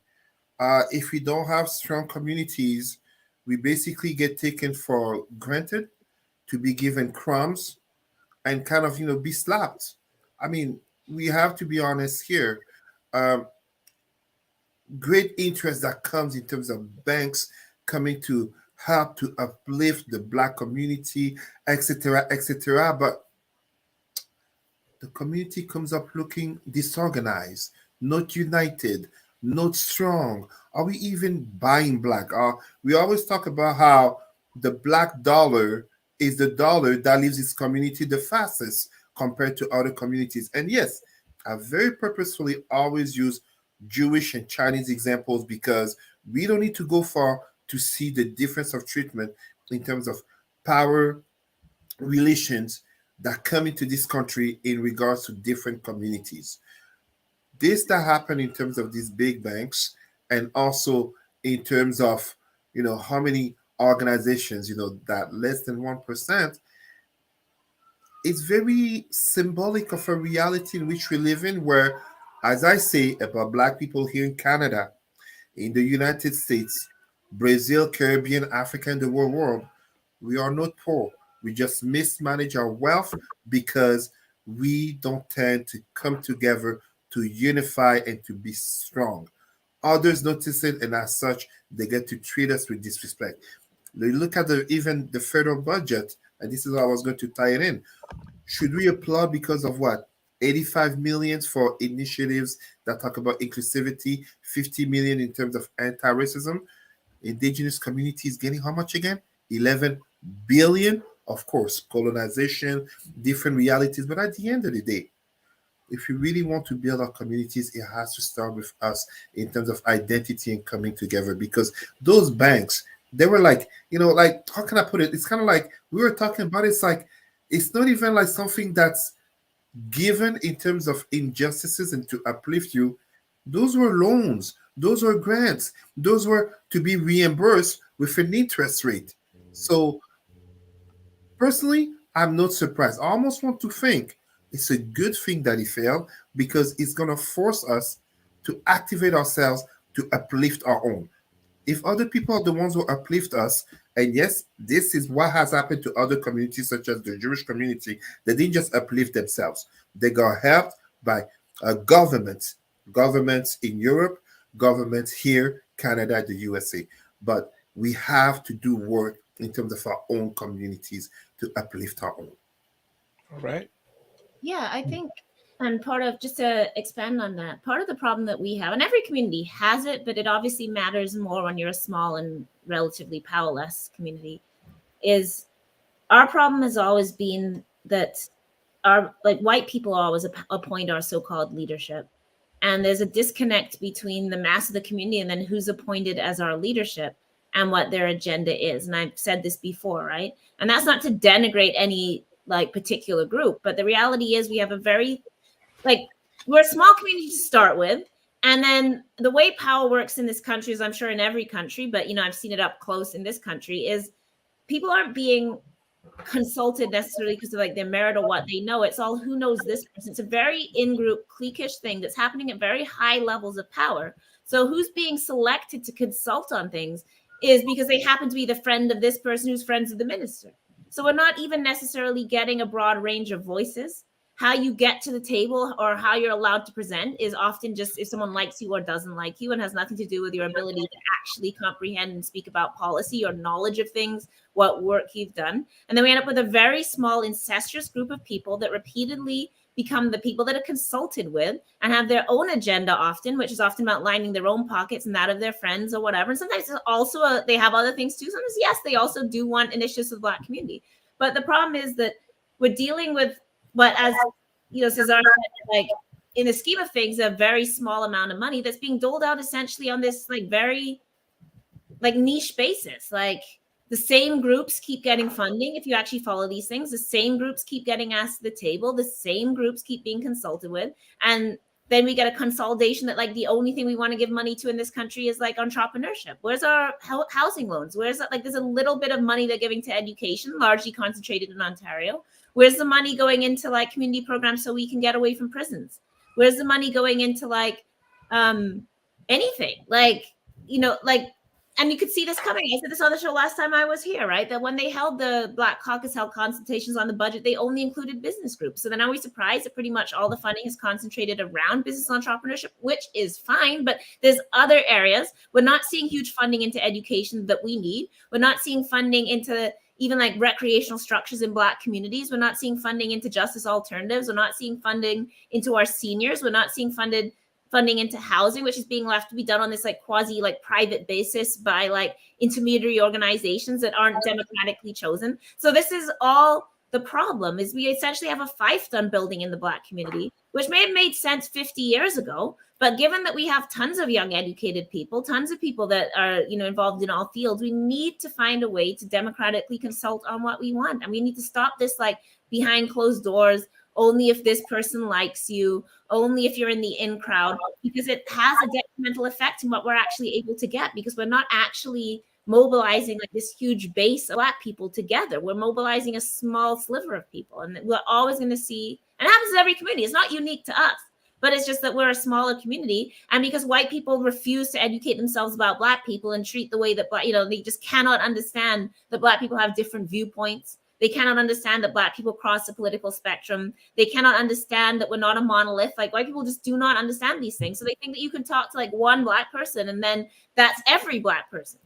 If we don't have strong communities, we basically get taken for granted, to be given crumbs, and kind of be slapped. I mean, we have to be honest here. Great interest that comes in terms of banks coming to help to uplift the Black community, etc., etc. But the community comes up looking disorganized, not united, not strong. Are we even buying Black? We always talk about how the Black dollar is the dollar that leaves its community the fastest compared to other communities. And yes, I very purposefully always use Jewish and Chinese examples because we don't need to go far to see the difference of treatment in terms of power relations that come into this country in regards to different communities. This that happened in terms of these big banks, and also in terms of how many organizations that less than 1%. It's very symbolic of a reality in which we live in, where, as I say about Black people here in Canada, in the United States, Brazil, Caribbean, Africa, and the world, we are not poor. We just mismanage our wealth because we don't tend to come together to unify and to be strong. Others notice it, and as such, they get to treat us with disrespect. You look at even the federal budget, and this is how I was going to tie it in. Should we applaud because of what? 85 million for initiatives that talk about inclusivity, 50 million in terms of anti-racism. Indigenous communities getting how much again? 11 billion. Of course, colonization, different realities. But at the end of the day, if we really want to build our communities, it has to start with us in terms of identity and coming together. Because those banks, they were like, like, how can I put it? It's kind of like we were talking about. It's like, it's not even like something that's given in terms of injustices and to uplift you. Those were loans, those were grants, those were to be reimbursed with an interest rate. So personally, I'm not surprised. I almost want to think it's a good thing that it failed, because it's going to force us to activate ourselves to uplift our own. If other people are the ones who uplift us, and yes, this is what has happened to other communities, such as the Jewish community, they didn't just uplift themselves. They got helped by governments in Europe, governments here, Canada, the USA. But we have to do work in terms of our own communities to uplift our own. All right. Yeah, I think, and part of, just to expand on that, part of the problem that we have, and every community has it, but it obviously matters more when you're a small and relatively powerless community, is our problem has always been that white people always appoint our so-called leadership. And there's a disconnect between the mass of the community and then who's appointed as our leadership and what their agenda is. And I've said this before, right? And that's not to denigrate any particular group, but the reality is we have a very, we're a small community to start with. And then the way power works in this country, is I'm sure in every country, but I've seen it up close in this country, is people aren't being consulted necessarily because of their merit or what they know. It's all who knows this person. It's a very in-group cliquish thing that's happening at very high levels of power. So who's being selected to consult on things is because they happen to be the friend of this person who's friends of the minister. So we're not even necessarily getting a broad range of voices. How you get to the table or how you're allowed to present is often just if someone likes you or doesn't like you, and has nothing to do with your ability to actually comprehend and speak about policy or knowledge of things, what work you've done. And then we end up with a very small incestuous group of people that repeatedly become the people that are consulted with and have their own agenda often, which is often about lining their own pockets and that of their friends or whatever. And sometimes it's also they have other things too. Sometimes, yes, they also do want initiatives of the Black community. But the problem is that we're dealing with what, as Cesar said, in the scheme of things, a very small amount of money that's being doled out essentially on this very niche basis. The same groups keep getting funding. If you actually follow these things, the same groups keep getting asked to the table. The same groups keep being consulted with. And then we get a consolidation that the only thing we want to give money to in this country is entrepreneurship. Where's our housing loans? Where's that? There's a little bit of money they're giving to education, largely concentrated in Ontario. Where's the money going into community programs so we can get away from prisons? Where's the money going into anything? And you could see this coming. I said this on the show last time I was here, right? That when they held the Black Caucus held consultations on the budget, they only included business groups. So then are we surprised that pretty much all the funding is concentrated around business entrepreneurship, which is fine, but there's other areas. We're not seeing huge funding into education that we need. We're not seeing funding into even recreational structures in Black communities. We're not seeing funding into justice alternatives. We're not seeing funding into our seniors. We're not seeing funding into housing, which is being left to be done on this quasi private basis by intermediary organizations that aren't democratically chosen. So this is all the problem, is we essentially have a fiefdom building in the Black community, which may have made sense 50 years ago. But given that we have tons of young educated people, tons of people that are involved in all fields, we need to find a way to democratically consult on what we want. And we need to stop this behind closed doors, only if this person likes you, only if you're in the in crowd, because it has a detrimental effect in what we're actually able to get, because we're not actually mobilizing this huge base of Black people together. We're mobilizing a small sliver of people, and we're always going to see, and it happens in every community. It's not unique to us, but it's just that we're a smaller community. And because white people refuse to educate themselves about Black people and treat the way that they just cannot understand that Black people have different viewpoints, They cannot understand that Black people cross the political spectrum. They cannot understand that we're not a monolith. Like, white people just do not understand these things. So they think that you can talk to like one Black person and then that's every Black person.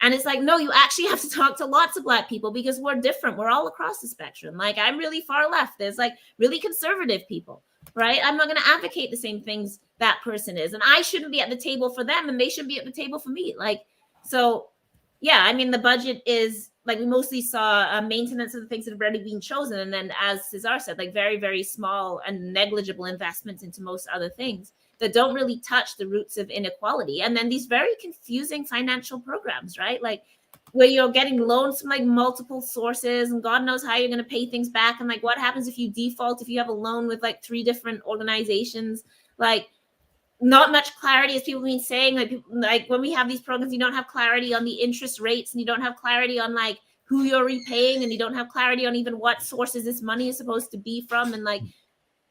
And it's like, no, you actually have to talk to lots of Black people because we're different. We're all across the spectrum. Like, I'm really far left. There's like really conservative people, right? I'm not going to advocate the same things that person is. And I shouldn't be at the table for them and they shouldn't be at the table for me. Like, so yeah, I mean, the budget is like, we mostly saw maintenance of the things that have already been chosen. And then as Cesar said, like very, very small and negligible investments into most other things that don't really touch the roots of inequality. And then these very confusing financial programs, right? Like where you're getting loans from like multiple sources and God knows how you're going to pay things back. And like, what happens if you default, if you have a loan with like 3 different organizations? Like, not much clarity, as people have been saying. Like when we have these programs, you don't have clarity on the interest rates and you don't have clarity on like who you're repaying and you don't have clarity on even what sources this money is supposed to be from. And like,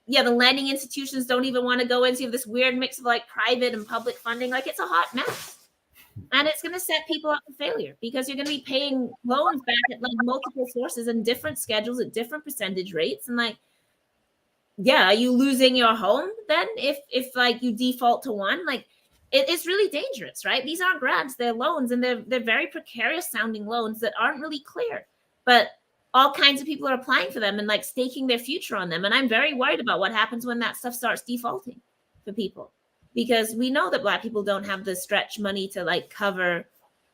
yeah, the lending institutions don't even want to go into this weird mix of like private and public funding. Like, it's a hot mess. And it's going to set people up for failure because you're going to be paying loans back at like multiple sources and different schedules at different percentage rates. And like, yeah, are you losing your home then if like you default to one? Like, it's really dangerous, right? These aren't grants, they're loans, and they're very precarious sounding loans that aren't really clear. But all kinds of people are applying for them and like staking their future on them. And I'm very worried about what happens when that stuff starts defaulting for people, because we know that Black people don't have the stretch money to like cover,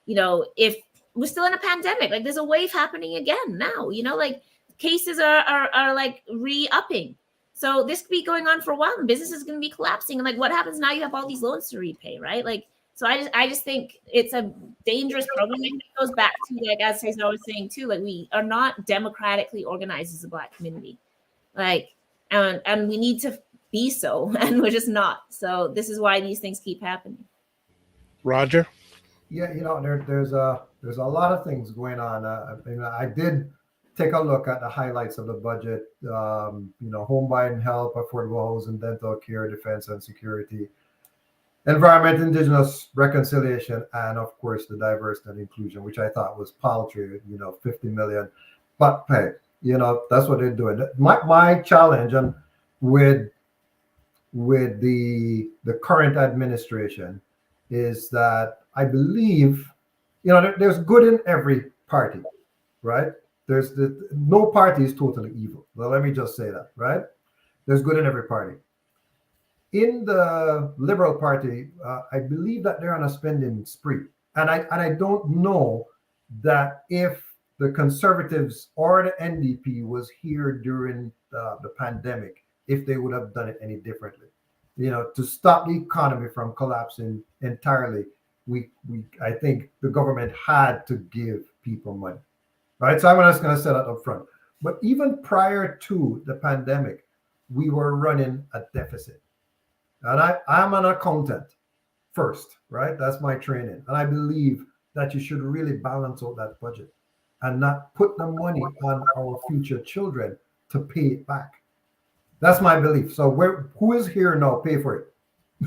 you know, if we're still in a pandemic. Like, there's a wave happening again now, you know, like cases are like re-upping. So this could be going on for a while and business is going to be collapsing. And like, what happens now? You have all these loans to repay, right? Like, so I just think it's a dangerous program. And it goes back to, like, as Cesar was saying too, like, we are not democratically organized as a Black community. Like, and we need to be so, and we're just not. So this is why these things keep happening. Roger? Yeah, you know, there's a lot of things going on. I did take a look at the highlights of the budget. You know, home buying help, affordable housing, dental care, defense and security, environment, indigenous reconciliation, and of course the diversity and inclusion, which I thought was paltry. You know, 50 million, but hey, you know, that's what they're doing. My challenge and with the current administration is that I believe, you know, there's good in every party, right? No party is totally evil. Well, let me just say that, right? There's good in every party. In the Liberal Party, I believe that they're on a spending spree, and I don't know that if the Conservatives or the NDP was here during the pandemic, if they would have done it any differently. You know, to stop the economy from collapsing entirely, I think the government had to give people money. Right, so I'm just going to set that up front. But even prior to the pandemic, we were running a deficit. And I'm an accountant first, right? That's my training. And I believe that you should really balance out that budget and not put the money on our future children to pay it back. That's my belief. So who is here now? Pay for it,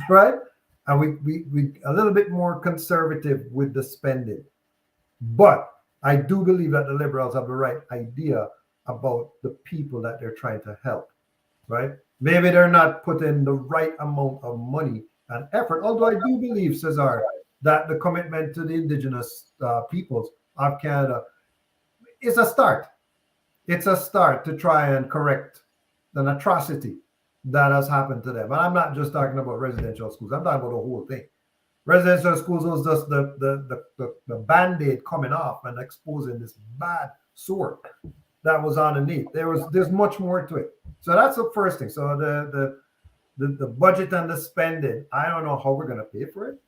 right? And we a little bit more conservative with the spending. But I do believe that the Liberals have the right idea about the people that they're trying to help, right? Maybe they're not putting the right amount of money and effort, although I do believe, Cesar, that the commitment to the indigenous peoples of Canada is a start. It's a start to try and correct an atrocity that has happened to them. And I'm not just talking about residential schools. I'm talking about the whole thing. Residential schools was just the Band-Aid coming off and exposing this bad sore that was underneath. There's much more to it. So that's the first thing. So the budget and the spending, I don't know how we're going to pay for it.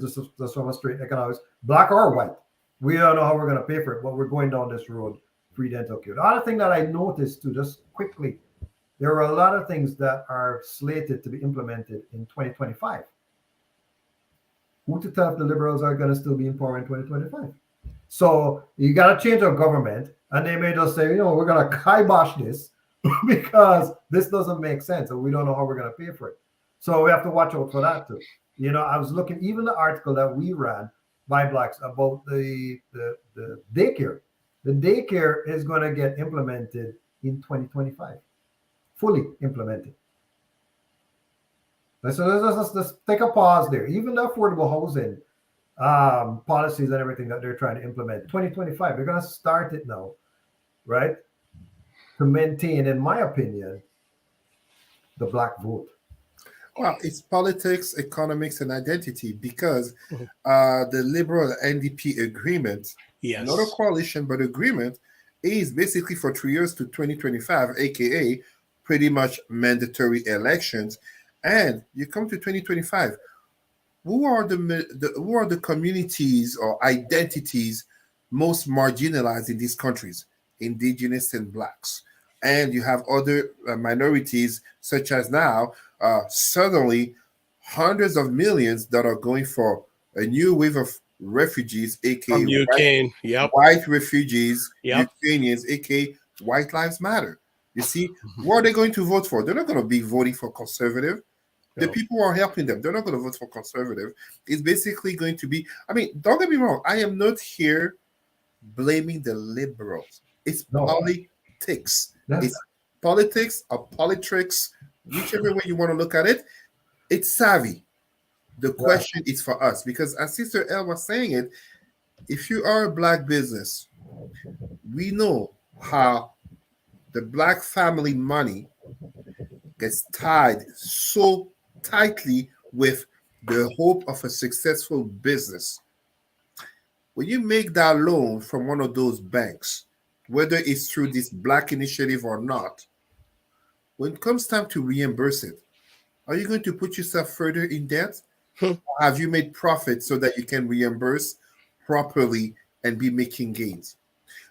Just from a straight economics, Black or white. We don't know how we're going to pay for it, but we're going down this road, free dental care. The other thing that I noticed too, just quickly, there are a lot of things that are slated to be implemented in 2025. Who to tell if the Liberals are going to still be in power in 2025? So you got to change our government, and they may just say, you know, we're going to kibosh this because this doesn't make sense, and we don't know how we're going to pay for it. So we have to watch out for that too. You know, I was looking, even the article that we ran by Blacks about the daycare. The daycare is going to get implemented in 2025, fully implemented. So let's take a pause there. Even the affordable housing policies and everything that they're trying to implement, 2025, they're going to start it now, right? To maintain, in my opinion, the black vote. Well, it's politics, economics, and identity because Mhm. the Liberal NDP agreement, Yes. not a coalition, but agreement, is basically for 3 years to 2025, aka pretty much mandatory elections. And you come to 2025, who are who are the communities or identities most marginalized in these countries? Indigenous and blacks. And you have other minorities, such as now, suddenly hundreds of millions that are going for a new wave of refugees, aka From Ukraine. Yep. white refugees, Yep. Ukrainians, aka White Lives Matter. You see, Mhm. what are they going to vote for? They're not going to be voting for conservative. The No. people who are helping them, they're not going to vote for conservative. It's basically going to be, I mean, don't get me wrong, I am not here blaming the liberals. It's No. politics. Yes. It's politics or politics, whichever way you want to look at it. It's savvy. The question is for us because, as Sister El was saying it, if you are a black business, we know how the black family money gets tied so tightly with the hope of a successful business. When you make that loan from one of those banks, whether it's through this black initiative or not, when it comes time to reimburse it, are you going to put yourself further in debt? Hmm. Or have you made profit so that you can reimburse properly and be making gains?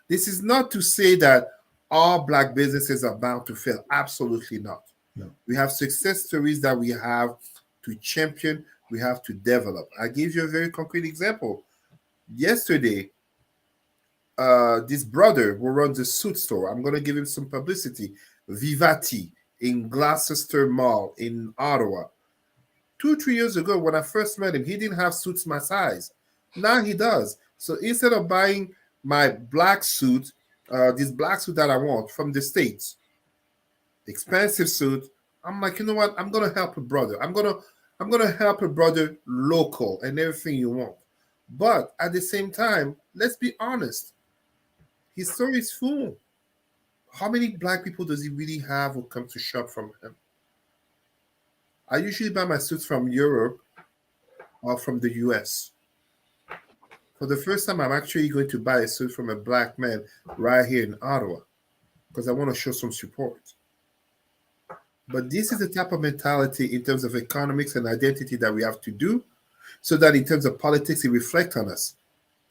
This is not to say that all black businesses are bound to fail. Absolutely not. No. We have success stories that we have to champion, we have to develop. I give you a very concrete example. Yesterday, this brother who runs a suit store, I'm going to give him some publicity, Vivati in Gloucester Mall in Ottawa. 2, 3 years ago, when I first met him, he didn't have suits my size. Now he does. So instead of buying my black suit, this black suit that I want from the States, expensive suit, I'm like, you know what? I'm gonna help a brother. I'm gonna help a brother local and everything you want. But at the same time, let's be honest. His store is full. How many black people does he really have who come to shop from him? I usually buy my suits from Europe or from the US. For the first time, I'm actually going to buy a suit from a black man right here in Ottawa because I want to show some support. But this is the type of mentality in terms of economics and identity that we have to do so that in terms of politics, it reflects on us.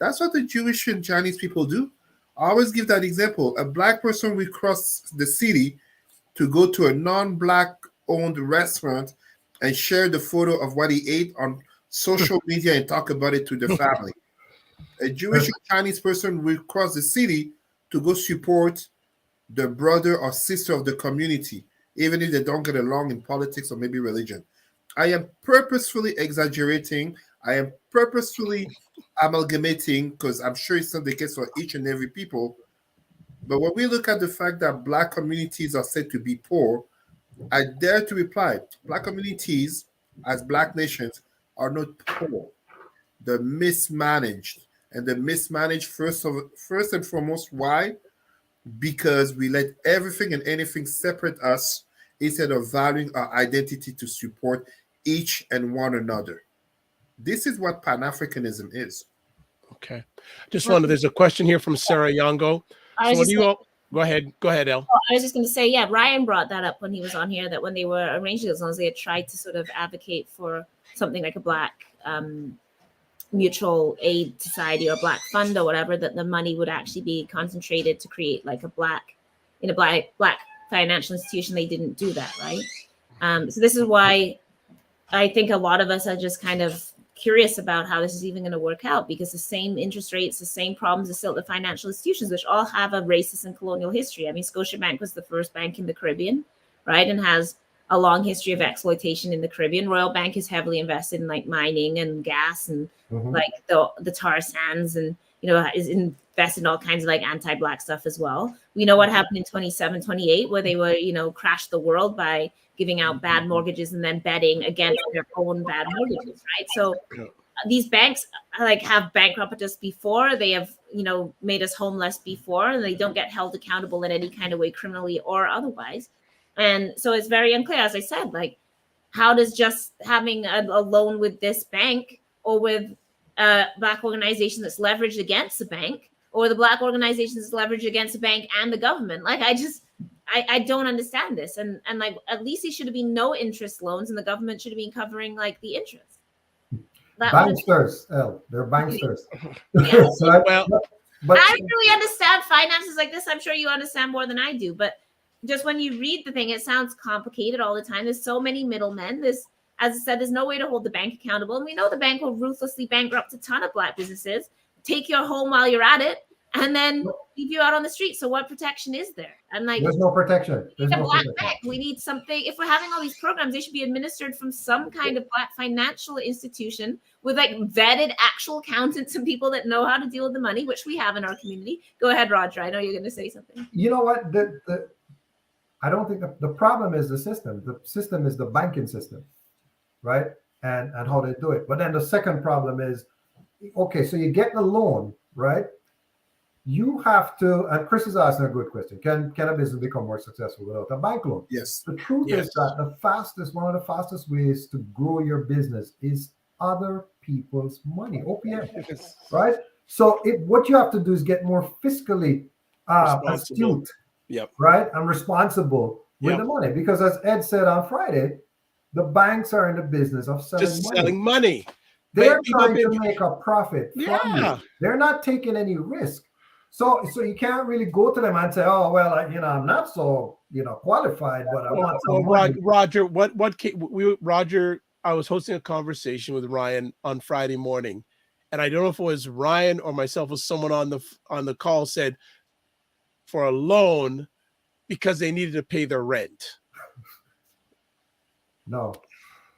That's what the Jewish and Chinese people do. I always give that example. A black person will cross the city to go to a non-black owned restaurant and share the photo of what he ate on social media and talk about it to the family. A Jewish or Chinese person will cross the city to go support the brother or sister of the community, even if they don't get along in politics or maybe religion. I am purposefully exaggerating. I am purposefully amalgamating because I'm sure it's not the case for each and every people. But when we look at the fact that black communities are said to be poor, I dare to reply, black communities as black nations are not poor. They're mismanaged. And they're mismanaged first and foremost. Why? Because we let everything and anything separate us instead of valuing our identity to support each and one another. This is what Pan-Africanism is. Okay. Just wanted, there's a question here from Sarah Yango. I So was what just do you all, go ahead, El. I was just going to say, yeah, Ryan brought that up when he was on here, that when they were arranging those loans, they had tried to sort of advocate for something like a black mutual aid society or black fund or whatever, that the money would actually be concentrated to create like a black financial institution. They didn't do that, right? So this is why I think a lot of us are just kind of curious about how this is even going to work out, because the same interest rates, the same problems are still the financial institutions, which all have a racist and colonial history. I mean, Scotiabank was the first bank in the Caribbean, right? And has a long history of exploitation in the Caribbean. Royal Bank is heavily invested in like mining and gas and like the tar sands. And is invested in all kinds of like anti-Black stuff as well. We know what happened in 27, 28, where they were, crashed the world by giving out bad mortgages and then betting against their own bad mortgages, right? So these banks like have bankrupted us before. They have, made us homeless before, and they don't get held accountable in any kind of way, criminally or otherwise. And so it's very unclear, as I said, like, how does just having a loan with this bank or with a Black organization that's leveraged against the bank, or the Black organization that's leveraged against the bank and the government, like, I don't understand this. And like, at least it should have been no interest loans, and the government should have been covering like the interest. Banksters, they're banksters. Yeah. So but I don't really understand finances like this. I'm sure you understand more than I do, but just when you read the thing, it sounds complicated all the time. There's so many middlemen. As I said, there's no way to hold the bank accountable. And we know the bank will ruthlessly bankrupt a ton of Black businesses, take your home while you're at it, and then leave you out on the street. So what protection is there? And like, there's no protection. There's no Black protection. bank. We need something. If we're having all these programs, they should be administered from some kind of Black financial institution with like vetted actual accountants and people that know how to deal with the money, which we have in our community. Go ahead, Roger. I know you're going to say something. You know what? I don't think the problem is the system. The system is the banking system, right? And how they do it. But then the second problem is, okay, so you get the loan, right? You have to, and Chris is asking a good question. Can a business become more successful without a bank loan? Yes. The truth is that one of the fastest ways to grow your business is other people's money, OPM, right? So what you have to do is get more fiscally astute, right, and responsible with the money. Because as Ed said on Friday, the banks are in the business of selling money. They're trying to make a profit from you. They're not taking any risk. So you can't really go to them and say, oh, well, I'm not so, qualified, but I want some money. Roger, Roger, I was hosting a conversation with Ryan on Friday morning, and I don't know if it was Ryan or myself or someone on the call said for a loan because they needed to pay their rent. No,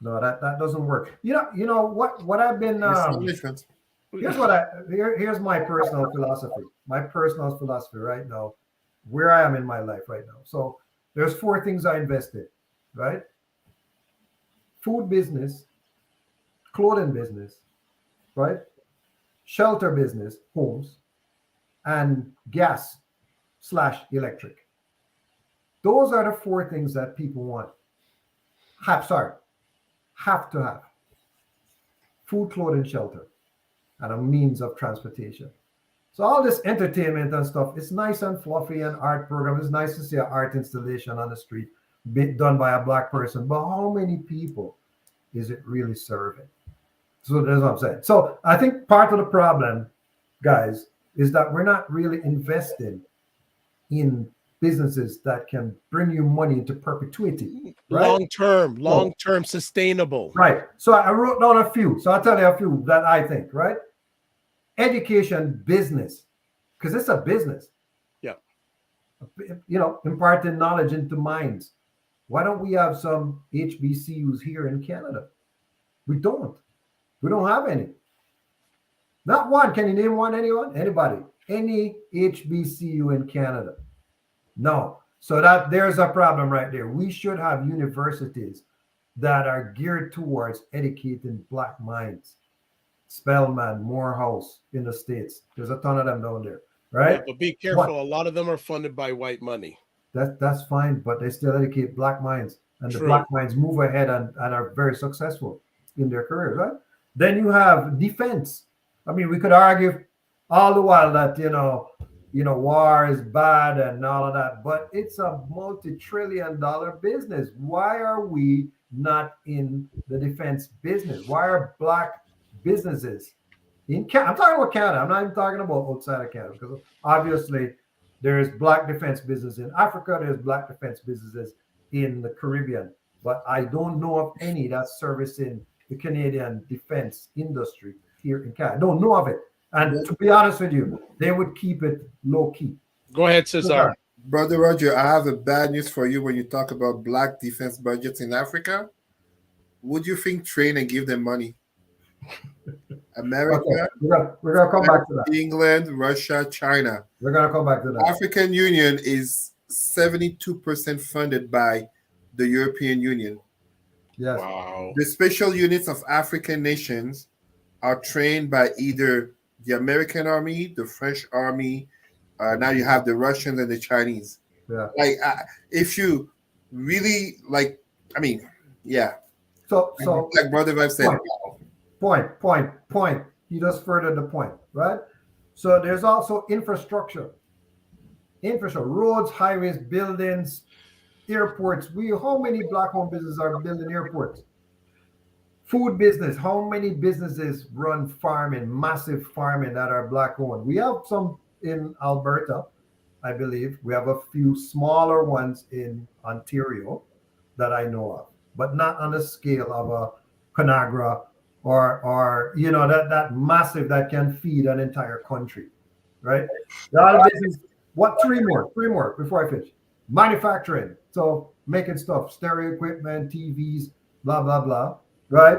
that doesn't work. You know what I've been here's my personal philosophy. My personal philosophy right now, where I am in my life right now. So there's 4 things I invest in, right? Food business, clothing business, right? Shelter business, homes, and gas/electric. Those are the 4 things that people want. Have to have. Food, clothing, shelter, and a means of transportation. So all this entertainment and stuff, it's nice and fluffy, and art program. It's nice to see an art installation on the street done by a Black person, but how many people is it really serving? So that's what I'm saying. So I think part of the problem, guys, is that we're not really investing in businesses that can bring you money into perpetuity, right? Long-term, sustainable. Right. So I wrote down a few. So I'll tell you a few that I think, right? Education, business, because it's a business. Yeah. Imparting knowledge into minds. Why don't we have some HBCUs here in Canada? We don't. We don't have any. Not one. Can you name one? Anyone? Anybody? Any HBCU in Canada? No. So there's a problem right there. We should have universities that are geared towards educating Black minds. Spelman, Morehouse in the States. There's a ton of them down there, right? Yeah, but be careful. A lot of them are funded by white money. That's fine, but they still educate Black minds. And the Black minds move ahead and are very successful in their careers, right? Then you have defense. I mean, we could argue all the while that, war is bad and all of that, but it's a multi-trillion-dollar business. Why are we not in the defense business? Why are Black businesses in Canada? I'm talking about Canada. I'm not even talking about outside of Canada, because obviously there's Black defense business in Africa. There's Black defense businesses in the Caribbean, but I don't know of any that's servicing the Canadian defense industry here in Canada. I don't know of it. And to be honest with you, they would keep it low key. Go ahead, Cesar. Brother Roger, I have a bad news for you when you talk about Black defense budgets in Africa. Would you think train and give them money? America, Okay, we're gonna come back to that. England, Russia, China. We're gonna come back to that. African Union is 72% funded by the European Union. Yes. Wow. The special units of African nations are trained by either the American army, the French army. Now you have the Russians and the Chinese. Yeah. Like, if you really like, I mean, yeah. So Like Brother Vibe said, point. He just furthered the point, right? So there's also infrastructure, roads, highways, buildings, airports. How many black-owned businesses are building airports? Food business. How many businesses run farming, massive farming that are black-owned? We have some in Alberta, I believe. We have a few smaller ones in Ontario that I know of, but not on the scale of a Conagra or that massive that can feed an entire country, right? The other business. What? Three more before I finish. Manufacturing, so making stuff, stereo equipment, TVs, blah blah blah, right?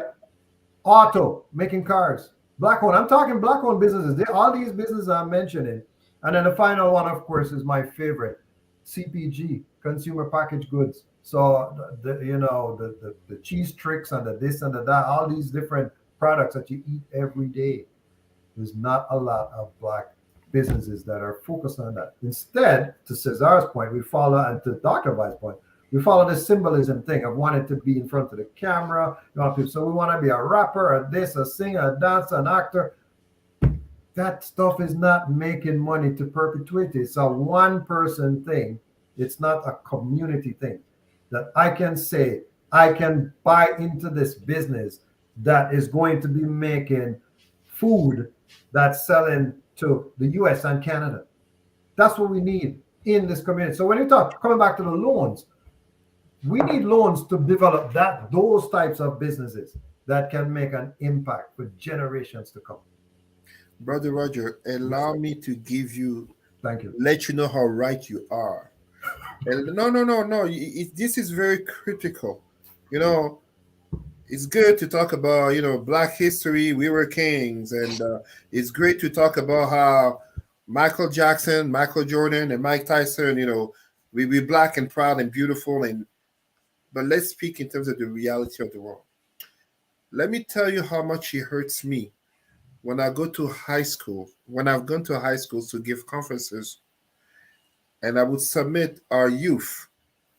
Auto, making cars, black-owned. I'm talking black-owned businesses. All these businesses I'm mentioning, and then the final one, of course, is my favorite, CPG, consumer packaged goods. So the cheese tricks and the this and the that, all these different products that you eat every day. There's not a lot of black businesses that are focused on that. Instead, to Cesar's point, we follow, and to Dr. Vi's point, we follow the symbolism thing of wanting to be in front of the camera. So we want to be a rapper, a this, a singer, a dancer, an actor. That stuff is not making money to perpetuate it. It's a one-person thing. It's not a community thing. That I can say, I can buy into this business that is going to be making food that's selling to the US and Canada. That's what we need in this community. So when you talk, coming back to the loans, we need loans to develop those types of businesses that can make an impact for generations to come. Brother Roger, allow me to Thank you. let you know how right you are. No. This is very critical. It's good to talk about, Black history. We were kings, and it's great to talk about how Michael Jackson, Michael Jordan, and Mike Tyson. We black and proud and beautiful. But let's speak in terms of the reality of the world. Let me tell you how much it hurts me when I go to high school. When I've gone to high schools to give conferences, and I would submit our youth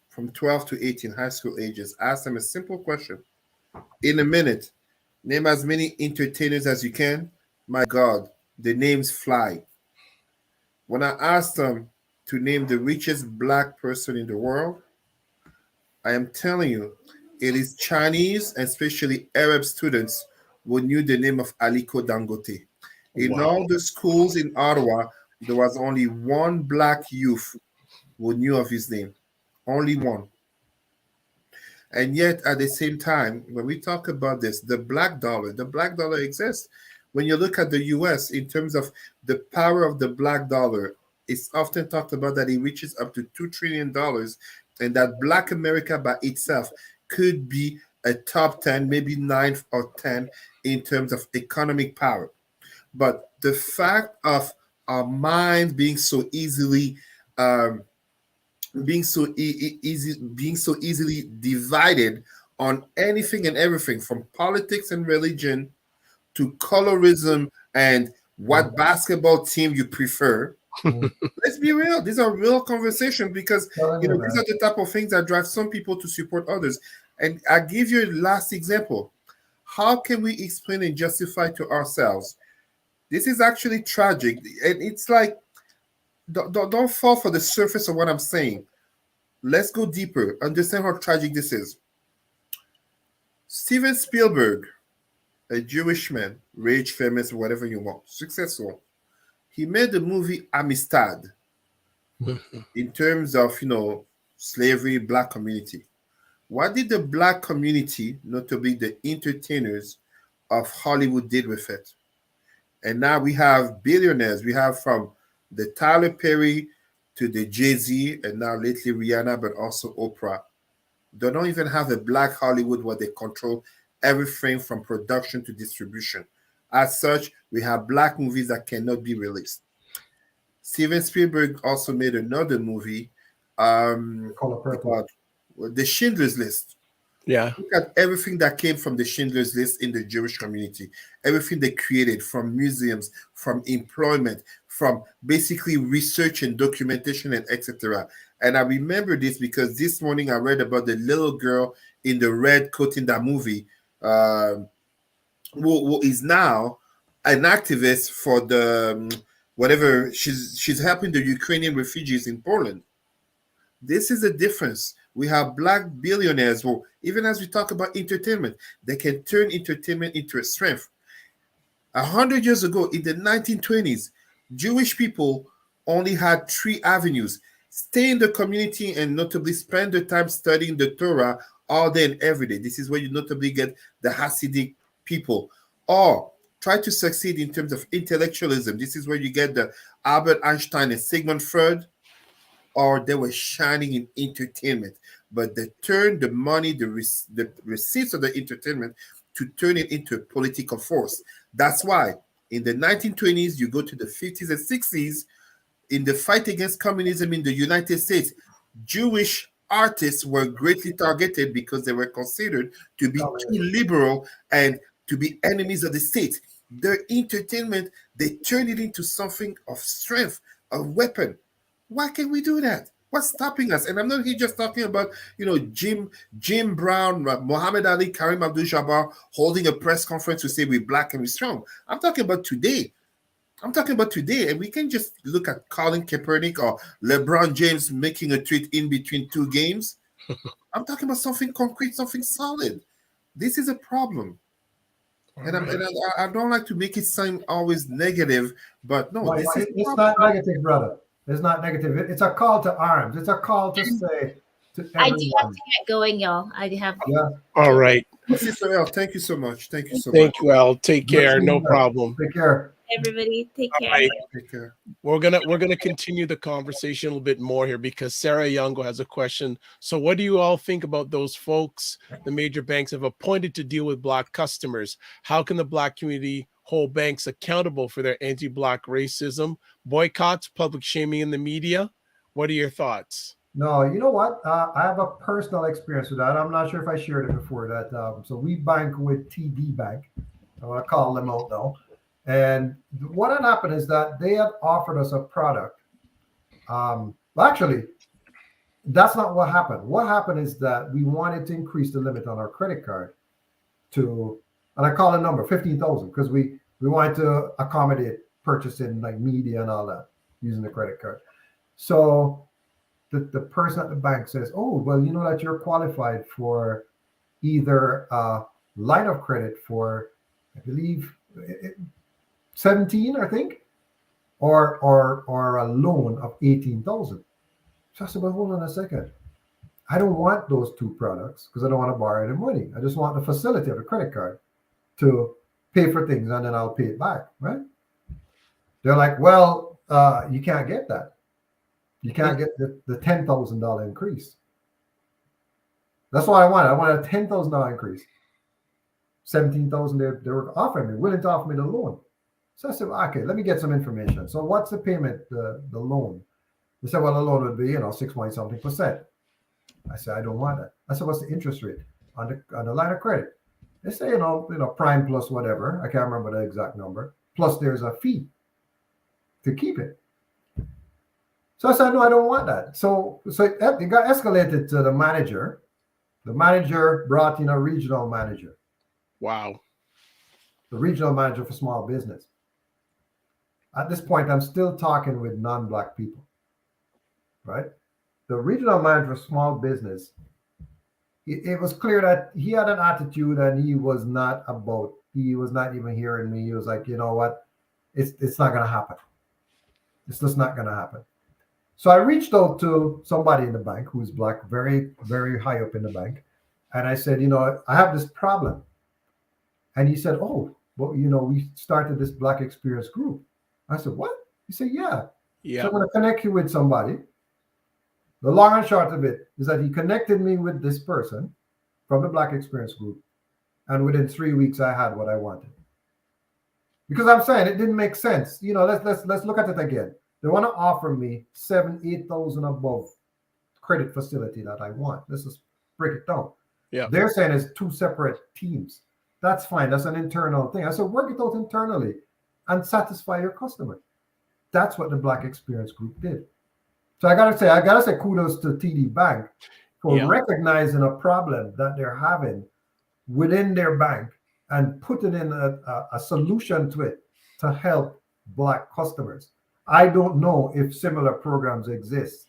from 12 to 18 high school ages, ask them a simple question. In a minute, name as many entertainers as you can. My God, the names fly. When I ask them to name the richest black person in the world, I am telling you, it is Chinese and especially Arab students who knew the name of Aliko Dangote. In all the schools in Ottawa, there was only one black youth who knew of his name. Only one. And yet, at the same time, when we talk about this, the black dollar exists. When you look at the US in terms of the power of the black dollar, it's often talked about that it reaches up to $2 trillion, and that Black America by itself could be a top 10, maybe 9 or 10 in terms of economic power. But the fact of our minds being so easily easily divided on anything and everything, from politics and religion to colorism and what basketball team you prefer. Let's be real. These are real conversations because these are the type of things that drive some people to support others. And I give you a last example. How can we explain and justify to ourselves? This is actually tragic. And it's like, don't fall for the surface of what I'm saying. Let's go deeper. Understand how tragic this is. Steven Spielberg, a Jewish man, rich, famous, whatever you want, successful. He made the movie Amistad in terms of, slavery, black community. What did the black community, notably the entertainers of Hollywood, did with it? And now we have billionaires. We have from the Tyler Perry to the Jay-Z, and now lately Rihanna, but also Oprah. They don't even have a black Hollywood where they control everything from production to distribution. As such, we have black movies that cannot be released. Steven Spielberg also made another movie Color Purple. about the Schindler's List. Yeah. Look at everything that came from the Schindler's List in the Jewish community, everything they created, from museums, from employment, from basically research and documentation, and etc. And I remember this because this morning I read about the little girl in the red coat in that movie, who is now an activist for the whatever. She's helping the Ukrainian refugees in Poland. This is the difference. We have black billionaires who, even as we talk about entertainment, they can turn entertainment into a strength. 100 years ago, in the 1920s, Jewish people only had 3 avenues: stay in the community and notably spend their time studying the Torah all day and every day. This is where you notably get the Hasidic people. Or try to succeed in terms of intellectualism. This is where you get the Albert Einstein and Sigmund Freud. Or they were shining in entertainment, but they turned the money, the receipts of the entertainment, to turn it into a political force. That's why in the 1920s, you go to the 50s and 60s, in the fight against communism in the United States, Jewish artists were greatly targeted because they were considered to be too liberal and to be enemies of the state. Their entertainment, they turned it into something of strength, a weapon. Why can't we do that? What's stopping us? And I'm not here just talking about, Jim Brown, Muhammad Ali, Karim Abdul-Jabbar holding a press conference to say we're black and we're strong. I'm talking about today. And we can just look at Colin Kaepernick or LeBron James making a tweet in between 2 games. I'm talking about something concrete, something solid. This is a problem. And I don't like to make it sound always negative, but no, it's not negative, brother. It's not negative. It's a call to arms. It's a call to say to everyone. I do have to get going, y'all. I have. Yeah. All right. Sister L, thank you so much. Thank you so much. Thank you, Al. Take care. No problem. Take care. Everybody, take care. Right. Take care. We're gonna continue the conversation a little bit more here because Sarah Youngo has a question. So, what do you all think about those folks the major banks have appointed to deal with black customers? How can the black community hold banks accountable for their anti-black racism, boycotts, public shaming in the media? What are your thoughts? No, you know what? I have a personal experience with that. I'm not sure if I shared it before that. So we bank with TD Bank. I want to call them out now. And what had happened is that they had offered us a product. Actually, that's not what happened. What happened is that we wanted to increase the limit on our credit card to, and I call a number 15,000 because we wanted to accommodate purchasing like media and all that using the credit card. So the person at the bank says, "Oh, well, you know that you're qualified for either a line of credit for, I believe, 17, I think, or a loan of 18,000." So I said, "Well, hold on a second. I don't want those 2 products because I don't want to borrow any money. I just want the facility of the credit card to pay for things and then I'll pay it back, right?" They're like, "Well, you can't get that. You can't get the $10,000 increase." That's what I wanted. I wanted a $10,000 increase. 17,000 they were offering me, willing to offer me the loan. So I said, well, okay, let me get some information. So what's the payment, the loan? They said, well, the loan would be, 6.something%. I said, I don't want that. I said, what's the interest rate on the line of credit? They say, prime plus whatever. I can't remember the exact number. Plus there's a fee to keep it. So I said, no, I don't want that. So it got escalated to the manager. The manager brought in a regional manager. Wow. The regional manager for small business. At this point, I'm still talking with non-black people, right? The regional manager for small business, it was clear that he had an attitude and he was not even hearing me. He was like, you know what? It's not going to happen. It's just not going to happen. So I reached out to somebody in the bank who's black, very, very high up in the bank. And I said, I have this problem. And he said, oh, well, we started this Black Experience group. I said, what? He said, yeah. So I'm going to connect you with somebody. The long and short of it is that he connected me with this person from the Black Experience group. And within 3 weeks, I had what I wanted. Because I'm saying it didn't make sense. You know, let's look at it again. They want to offer me 7,000-8,000 above credit facility that I want. Let's just break it down. Yeah. They're saying it's two separate teams. That's fine. That's an internal thing. I said, work it out internally and satisfy your customer. That's what the Black Experience Group did. So I gotta say kudos to TD Bank for recognizing a problem that they're having within their bank and putting in a solution to it to help Black customers. I don't know if similar programs exist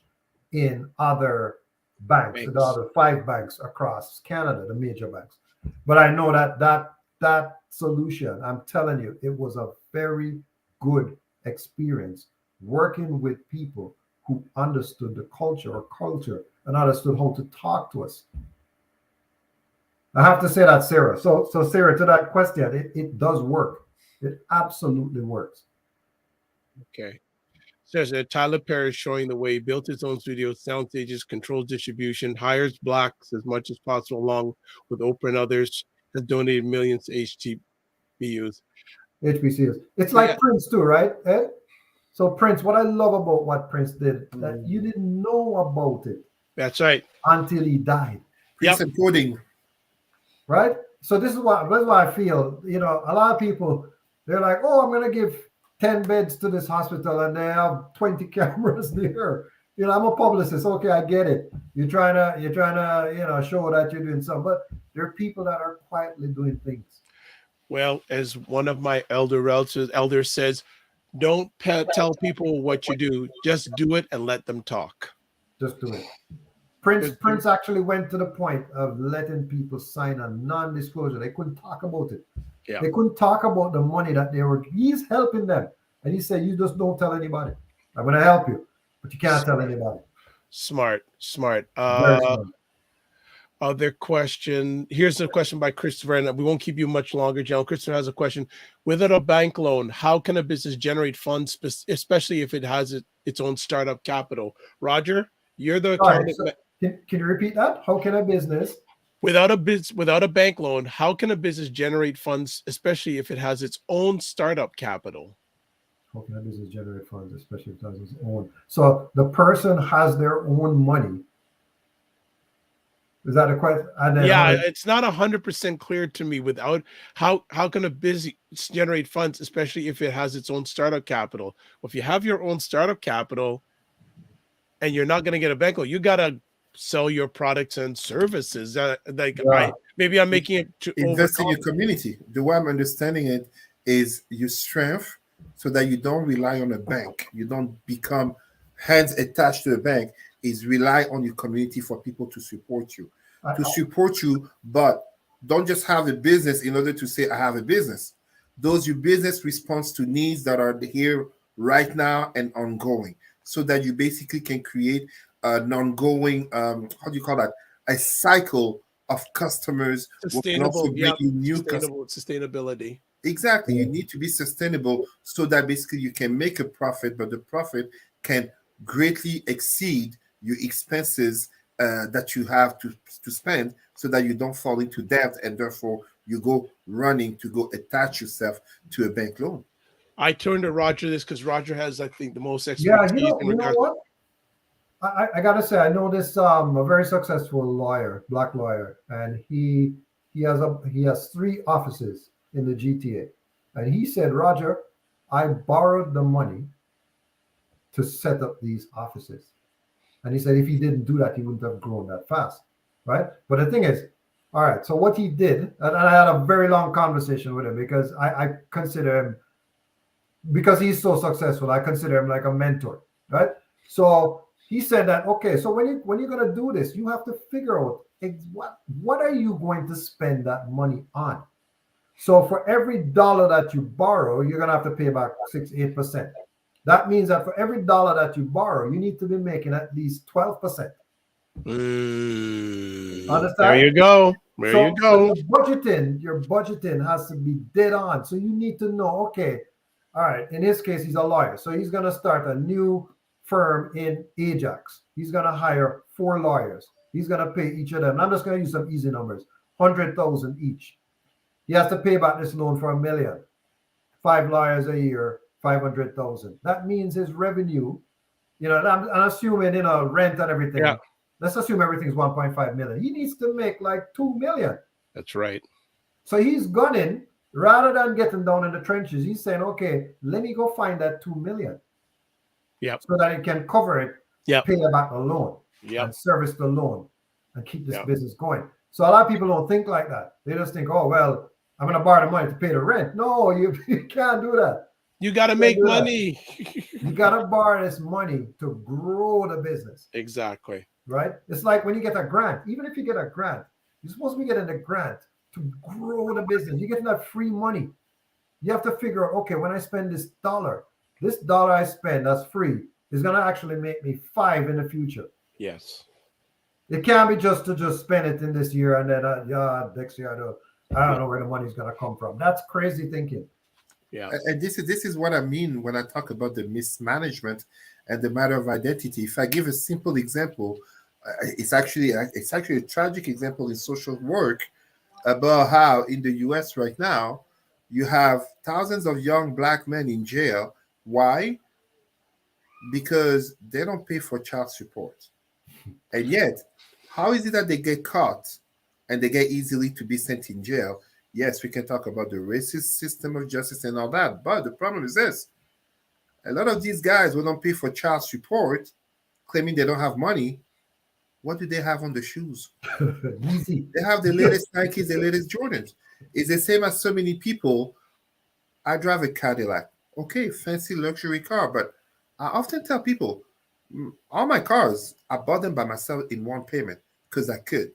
in other banks, the other 5 banks across Canada, the major banks. But I know that solution, I'm telling you, it was a very good experience working with people who understood the culture and understood how to talk to us. I have to say that, Sarah. So Sarah, to that question, it does work. It absolutely works. Okay. Says that Tyler Perry is showing the way. He built his own studio, sound stages, controls distribution, hires Blacks as much as possible, along with Oprah and others. Has donated millions to HBCUs. HBCUs. It's like Prince too, right, Ed? So Prince, what I love about what Prince did, that you didn't know about it. That's right. Until he died. Prince and pudding. Right? So this is what I feel. You know, a lot of people, they're like, oh, I'm going to give 10 beds to this hospital and they have 20 cameras there. You know, I'm a publicist. Okay, I get it. You're trying to, you know, show that you're doing something. But there are people that are quietly doing things. Well, as one of my elders says, don't tell people what you do. Just do it and let them talk. Just do it. Prince actually went to the point of letting people sign a non-disclosure. They couldn't talk about it. Yeah. They couldn't talk about the money that he's helping them. And he said, you just don't tell anybody. I'm going to help you, but you can't tell anybody. Smart. Very smart. Other question. Here's a question by Christopher, and we won't keep you much longer, John. Christopher has a question. Without a bank loan, how can a business generate funds, especially if it has its own startup capital? Roger, you're the accountant. Can you repeat that? How can a business without a bank loan, how can a business generate funds, especially if it has its own startup capital? How can a business generate funds, especially if it has its own? So the person has their own money. Is that a question? It's not 100% clear to me. Without how can a business generate funds, especially if it has its own startup capital? Well, if you have your own startup capital and you're not going to get a bank loan, you got to sell your products and services. Maybe I'm making it to invest in your community. The way I'm understanding it is your strength, so that you don't rely on a bank. You don't become hands attached to a bank. Is rely on your community for people to support you. But don't just have a business in order to say I have a business. Those your business responds to needs that are here right now and ongoing, so that you basically can create an ongoing a cycle of customers. Sustainable, sustainability. Exactly. You need to be sustainable so that basically you can make a profit, but the profit can greatly exceed your expenses that you have to spend, so that you don't fall into debt and therefore you go running to go attach yourself to a bank loan. I turned to Roger this because Roger has, I think, the most expertise. You know what? I gotta say, I know this a very successful lawyer, Black lawyer, and he has 3 offices in the GTA, and he said, Roger, I borrowed the money to set up these offices. And he said if he didn't do that, he wouldn't have grown that fast, right? But the thing is, all right, so what he did, and I had a very long conversation with him because I consider him, because he's so successful, I consider him like a mentor, right? So he said that, okay, so when you're going to do this, you have to figure out what are you going to spend that money on? So for every dollar that you borrow, you're going to have to pay back 6-8%. That means that for every dollar that you borrow, you need to be making at least 12%. Understand? There you go. So your budgeting has to be dead on. So you need to know, okay, all right, in his case, he's a lawyer. So he's going to start a new firm in Ajax. He's going to hire 4 lawyers. He's going to pay each of them. I'm just going to use some easy numbers, 100,000 each. He has to pay back this loan for $1 million. 5 lawyers a year, 500,000. That means his revenue, and I'm assuming, rent and everything. Yeah. Let's assume everything's 1.5 million. He needs to make like 2 million. That's right. So he's gunning rather than getting down in the trenches. He's saying, okay, let me go find that 2 million. Yep. So that he can cover it, Yep. pay back the loan, Yep. and service the loan, and keep this Yep. business going. So a lot of people don't think like that. They just think, oh, well, I'm going to borrow the money to pay the rent. No, you can't do that. You got to make money. You got to borrow this money to grow the business. Exactly. Right? It's like when you get a grant. Even if you get a grant, you're supposed to be getting a grant to grow the business. You're getting that free money. You have to figure out, okay, when I spend this dollar I spend that's free is going to actually make me 5 in the future. Yes. It can't be just to spend it in this year and then next year I don't know where the money's going to come from. That's crazy thinking. Yeah. And this is what I mean when I talk about the mismanagement and the matter of identity. If I give a simple example, it's actually a tragic example in social work about how in the US right now you have thousands of young black men in jail. Why? Because they don't pay for child support. And yet, how is it that they get caught and they get easily to be sent in jail? Yes, we can talk about the racist system of justice and all that, but the problem is this. A lot of these guys who don't pay for child support, claiming they don't have money, what do they have on the shoes? Easy. They have the latest Nikes, the latest Jordans. It's the same as so many people. I drive a Cadillac. Okay, fancy luxury car, but I often tell people, all my cars, I bought them by myself in one payment because I could.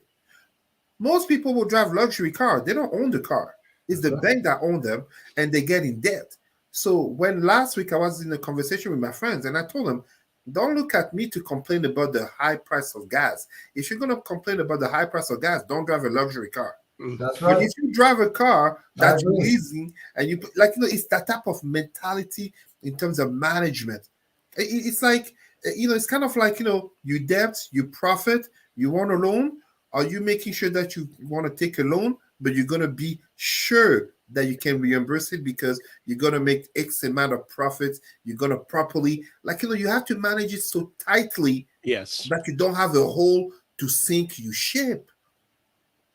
Most people will drive luxury cars. They don't own the car. It's the bank that owns them, and they get in debt. So when last week I was in a conversation with my friends, and I told them, don't look at me to complain about the high price of gas. If you're going to complain about the high price of gas, don't drive a luxury car. That's right. But if you drive a car that you're leasing, and it's that type of mentality in terms of management. It's like, it's kind of like, you debt, you profit, you want a loan. Are you making sure that you want to take a loan, but you're going to be sure that you can reimburse it because you're going to make X amount of profits? You're going to properly, you have to manage it so tightly that you don't have a hole to sink your ship.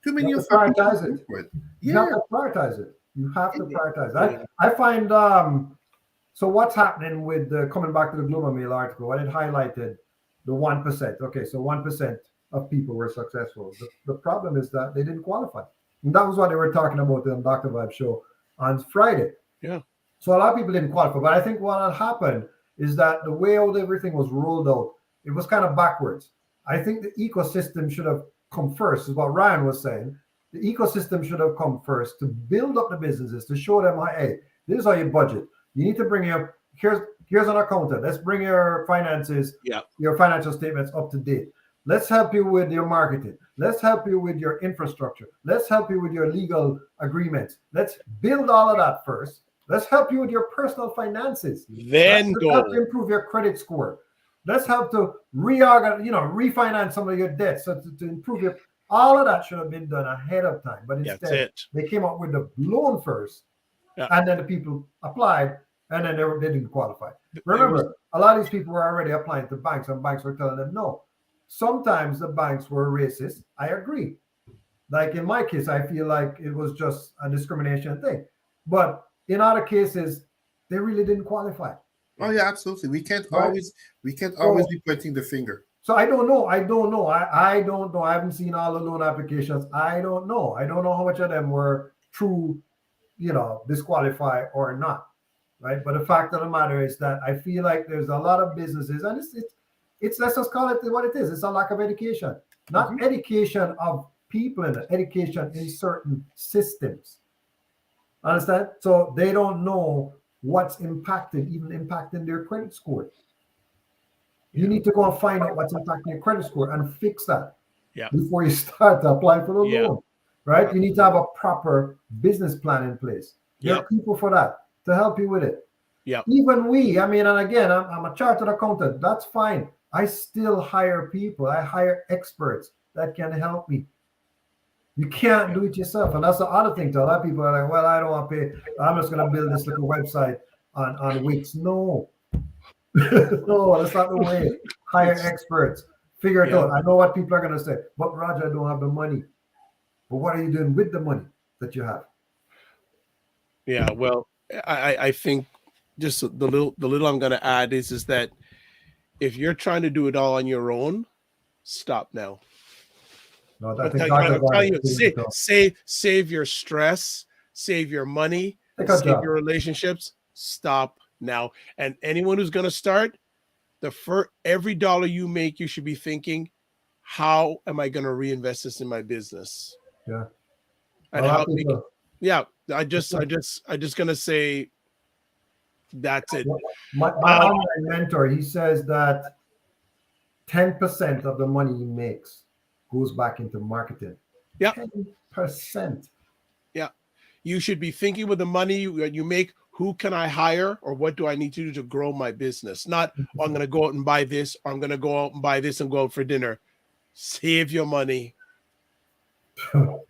Too many you of have to prioritize it. You have to prioritize it. You have to prioritize it. I find, so what's happening with coming back to the Global Mail article, when it highlighted the 1%. Okay, so 1% of people were successful. The problem is that they didn't qualify. And that was what they were talking about on Dr. Vibe show on Friday. Yeah. So a lot of people didn't qualify. But I think what had happened is that the way out everything was rolled out, it was kind of backwards. I think the ecosystem should have come first, is what Ryan was saying. The ecosystem should have come first to build up the businesses, to show them, hey, this is how you budget. You need to bring your, here's an accountant. Let's bring your finances, your financial statements up to date. Let's help you with your marketing. Let's help you with your infrastructure. Let's help you with your legal agreements. Let's build all of that first. Let's help you with your personal finances. Then Let's help to improve your credit score. Let's help to refinance some of your debts. So to improve your, all of that should have been done ahead of time. But instead, they came up with the loan first, and then the people applied, and then they didn't qualify. Remember, a lot of these people were already applying to banks, and banks were telling them no. Sometimes the banks were racist. I agree. Like in my case, I feel like it was just a discrimination thing. But in other cases, they really didn't qualify. Oh yeah, absolutely. We can't always be pointing the finger. So I don't know. I don't know. I haven't seen all the loan applications. I don't know. I don't know how much of them were true, disqualify or not. Right. But the fact of the matter is that I feel like there's a lot of businesses, and it's let's just call it what it is. It's a lack of education, not education of people, and education in certain systems. Understand? So they don't know what's impacting their credit score. You need to go and find out what's impacting your credit score and fix that before you start applying for the loan. Right? You need to have a proper business plan in place. There are people for that to help you with it. Even and again, I'm a chartered accountant. That's fine. I still hire people. I hire experts that can help me. You can't do it yourself. And that's the other thing. To a lot of people are like, well, I don't want to pay. I'm just going to build this little website on Wix. No, no, that's not the way. Hire experts. Figure it out. I know what people are going to say, but Roger, I don't have the money. But what are you doing with the money that you have? Yeah, well, I think just the little I'm going to add is that if you're trying to do it all on your own, stop now. No, I'm telling you, save your stress, save your money, save your relationships. Stop now. And anyone who's going to start, every dollar you make, you should be thinking, how am I going to reinvest this in my business? Yeah. And how? Yeah. I just gonna say that's it. My online mentor, he says that 10% of the money he makes goes back into marketing. Yeah. 10%. Yeah. You should be thinking with the money you make, who can I hire or what do I need to do to grow my business? Not, I'm going to go out and buy this, or I'm going to go out and buy this and go out for dinner. Save your money.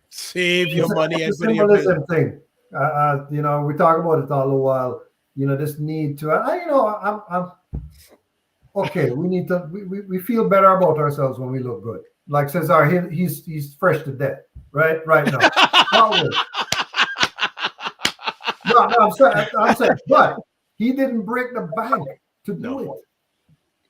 Save your money. It's a symbolism thing. You know, we talk about it all the while. You know, this need to. I'm okay. We need to. We feel better about ourselves when we look good. Like Cesar, he's fresh to death, right now. No, I'm saying, but he didn't break the bank to do it.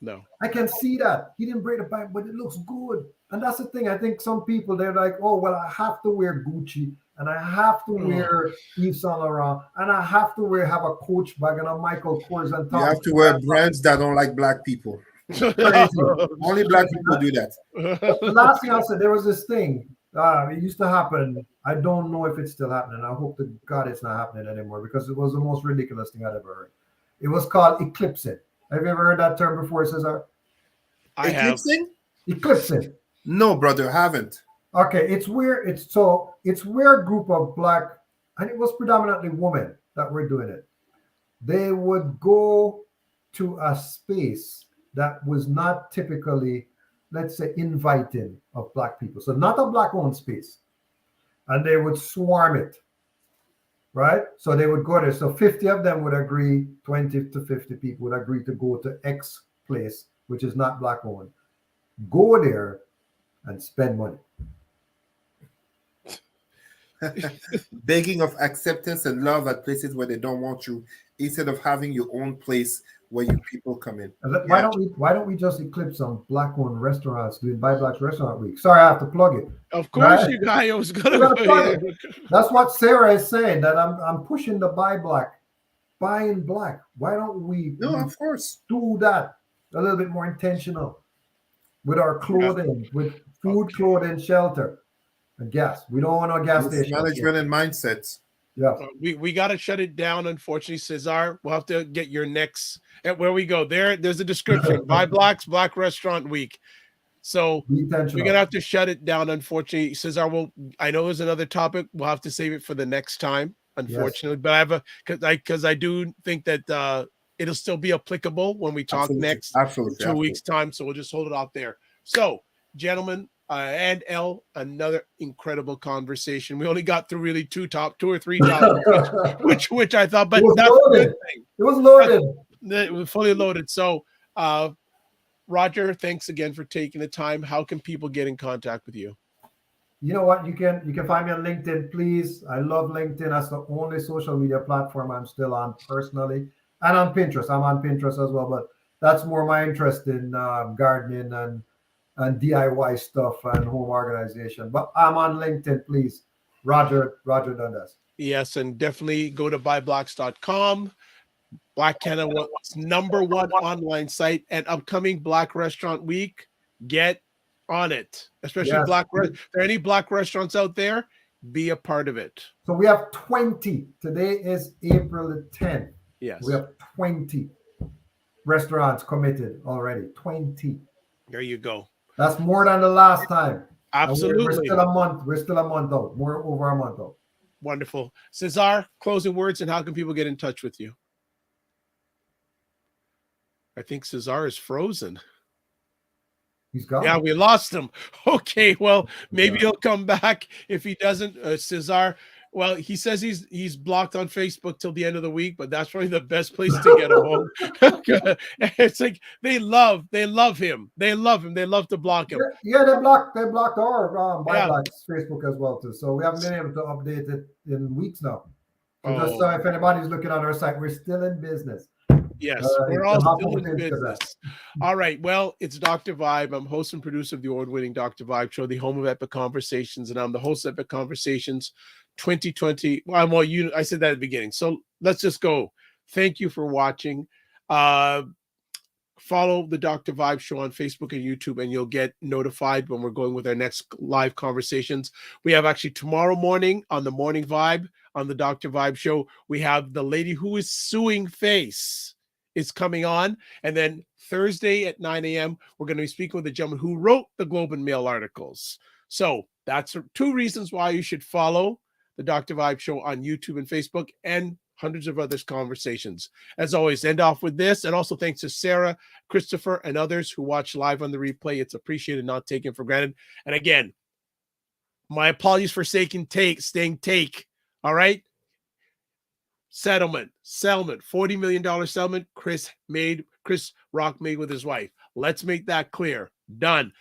No, I can see that he didn't break the bank, but it looks good. And that's the thing. I think some people, they're like, oh, well, I have to wear Gucci and I have to wear Yves Saint Laurent and I have to have a Coach bag and a Michael Kors and you have to wear brands that don't like black people. Only black people do that. The last thing I said, there was this thing. It used to happen. I don't know if it's still happening. I hope to God it's not happening anymore because it was the most ridiculous thing I'd ever heard. It was called eclipsing. Have you ever heard that term before, Cesar? Eclipsing? Eclipsing. No, brother, haven't. Okay, it's where a group of black, and it was predominantly women that were doing it. They would go to a space that was not typically, let's say, inviting of black people. So not a black-owned space. And they would swarm it, right? So they would go there. So 50 of them would agree, 20 to 50 people would agree to go to X place, which is not black-owned. Go there and spend money. Begging of acceptance and love at places where they don't want you, instead of having your own place where you people come in. Why don't we just eclipse some black-owned restaurants doing Buy Blacks Restaurant Week? Sorry, I have to plug it. Of course, right? You guys, I was gonna plug it. That's what Sarah is saying. That I'm pushing the buying black. Why don't we? No, of course, do that a little bit more intentional with our clothing, with food, clothing, shelter, and gas. We don't want no gas station management and mindsets. Yeah, we got to shut it down. Unfortunately, Cesar, we'll have to get your next. Where we go, there's a description. Buy Blacks Black Restaurant Week. So we're gonna have to shut it down. Unfortunately, Cesar, I know there's another topic. We'll have to save it for the next time. Unfortunately, yes. But because I do think that it'll still be applicable when we talk next 2 weeks time. So we'll just hold it off there. So, gentlemen. And L, another incredible conversation. We only got through really two or three topics, which I thought, but that's a good thing. It was loaded. It was fully loaded. So, Roger, thanks again for taking the time. How can people get in contact with you? You know what? You can find me on LinkedIn, please. I love LinkedIn. That's the only social media platform I'm still on personally, and on Pinterest. I'm on Pinterest as well, but that's more my interest in gardening and DIY stuff and home organization. But I'm on LinkedIn, please. Roger Dundas. Yes, and definitely go to buyblacks.com. Black Canada's #1 online site, and upcoming Black Restaurant Week. Get on it, especially Black. If there are any Black restaurants out there, be a part of it. So we have 20. Today is April the 10th. Yes. We have 20 restaurants committed already. 20. There you go. That's more than the last time. Absolutely. We're still a month. We're still a month out. Over a month out. Wonderful. Cesar, closing words, and how can people get in touch with you? I think Cesar is frozen. He's gone. Yeah, we lost him. Okay, well, maybe Yeah. he'll come back. If he doesn't, Cesar, well, he says he's blocked on Facebook till the end of the week, but that's probably the best place to get him home. It's like they love him. They love him. They love to block him. Yeah, they blocked our my Yeah. Black's Facebook as well too. So we haven't been able to update it in weeks now. So just Oh. if anybody's looking at our site, we're still in business. Yes, you we're can all hop still over in to Instagram. business. All right. Well, it's Dr. Vibe. I'm host and producer of the award-winning Dr. Vibe show, the home of Epic Conversations, and I'm the host of Epic Conversations 2020. Well, I said that at the beginning. So let's just go. Thank you for watching. Follow the Dr. Vibe show on Facebook and YouTube, and you'll get notified when we're going with our next live conversations. We have actually tomorrow morning on the Morning Vibe on the Dr. Vibe show, we have the lady who is suing Face is coming on. And then Thursday at 9 a.m., we're going to be speaking with a gentleman who wrote the Globe and Mail articles. So that's 2 reasons why you should follow the Dr. Vibe show on YouTube and Facebook, and hundreds of other conversations. As always, end off with this. And also thanks to Sarah, Christopher, and others who watch live on the replay. It's appreciated, not taken for granted. And again, my apologies for staying take. All right. Settlement, $40 million settlement. Chris Rock made with his wife. Let's make that clear. Done.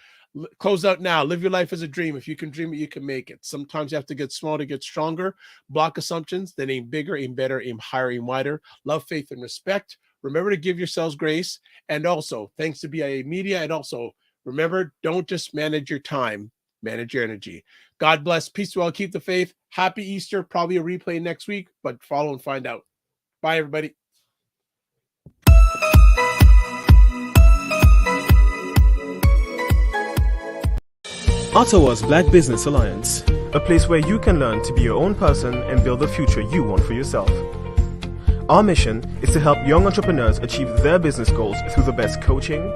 Close out now. Live your life as a dream. If you can dream it, you can make it. Sometimes you have to get small to get stronger. Block assumptions, then aim bigger, aim better, aim higher, aim wider. Love, faith, and respect. Remember to give yourselves grace. And also, thanks to BIA Media. And also, remember, don't just manage your time, manage your energy. God bless. Peace to all. Keep the faith. Happy Easter. Probably a replay next week, but follow and find out. Bye, everybody. Ottawa's Black Business Alliance, a place where you can learn to be your own person and build the future you want for yourself. Our mission is to help young entrepreneurs achieve their business goals through the best coaching,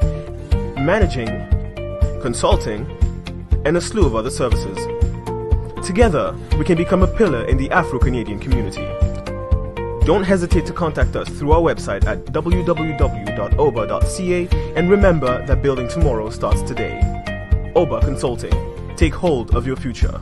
managing, consulting, and a slew of other services. Together, we can become a pillar in the Afro-Canadian community. Don't hesitate to contact us through our website at www.oba.ca, and remember that building tomorrow starts today. OBA Consulting. Take hold of your future.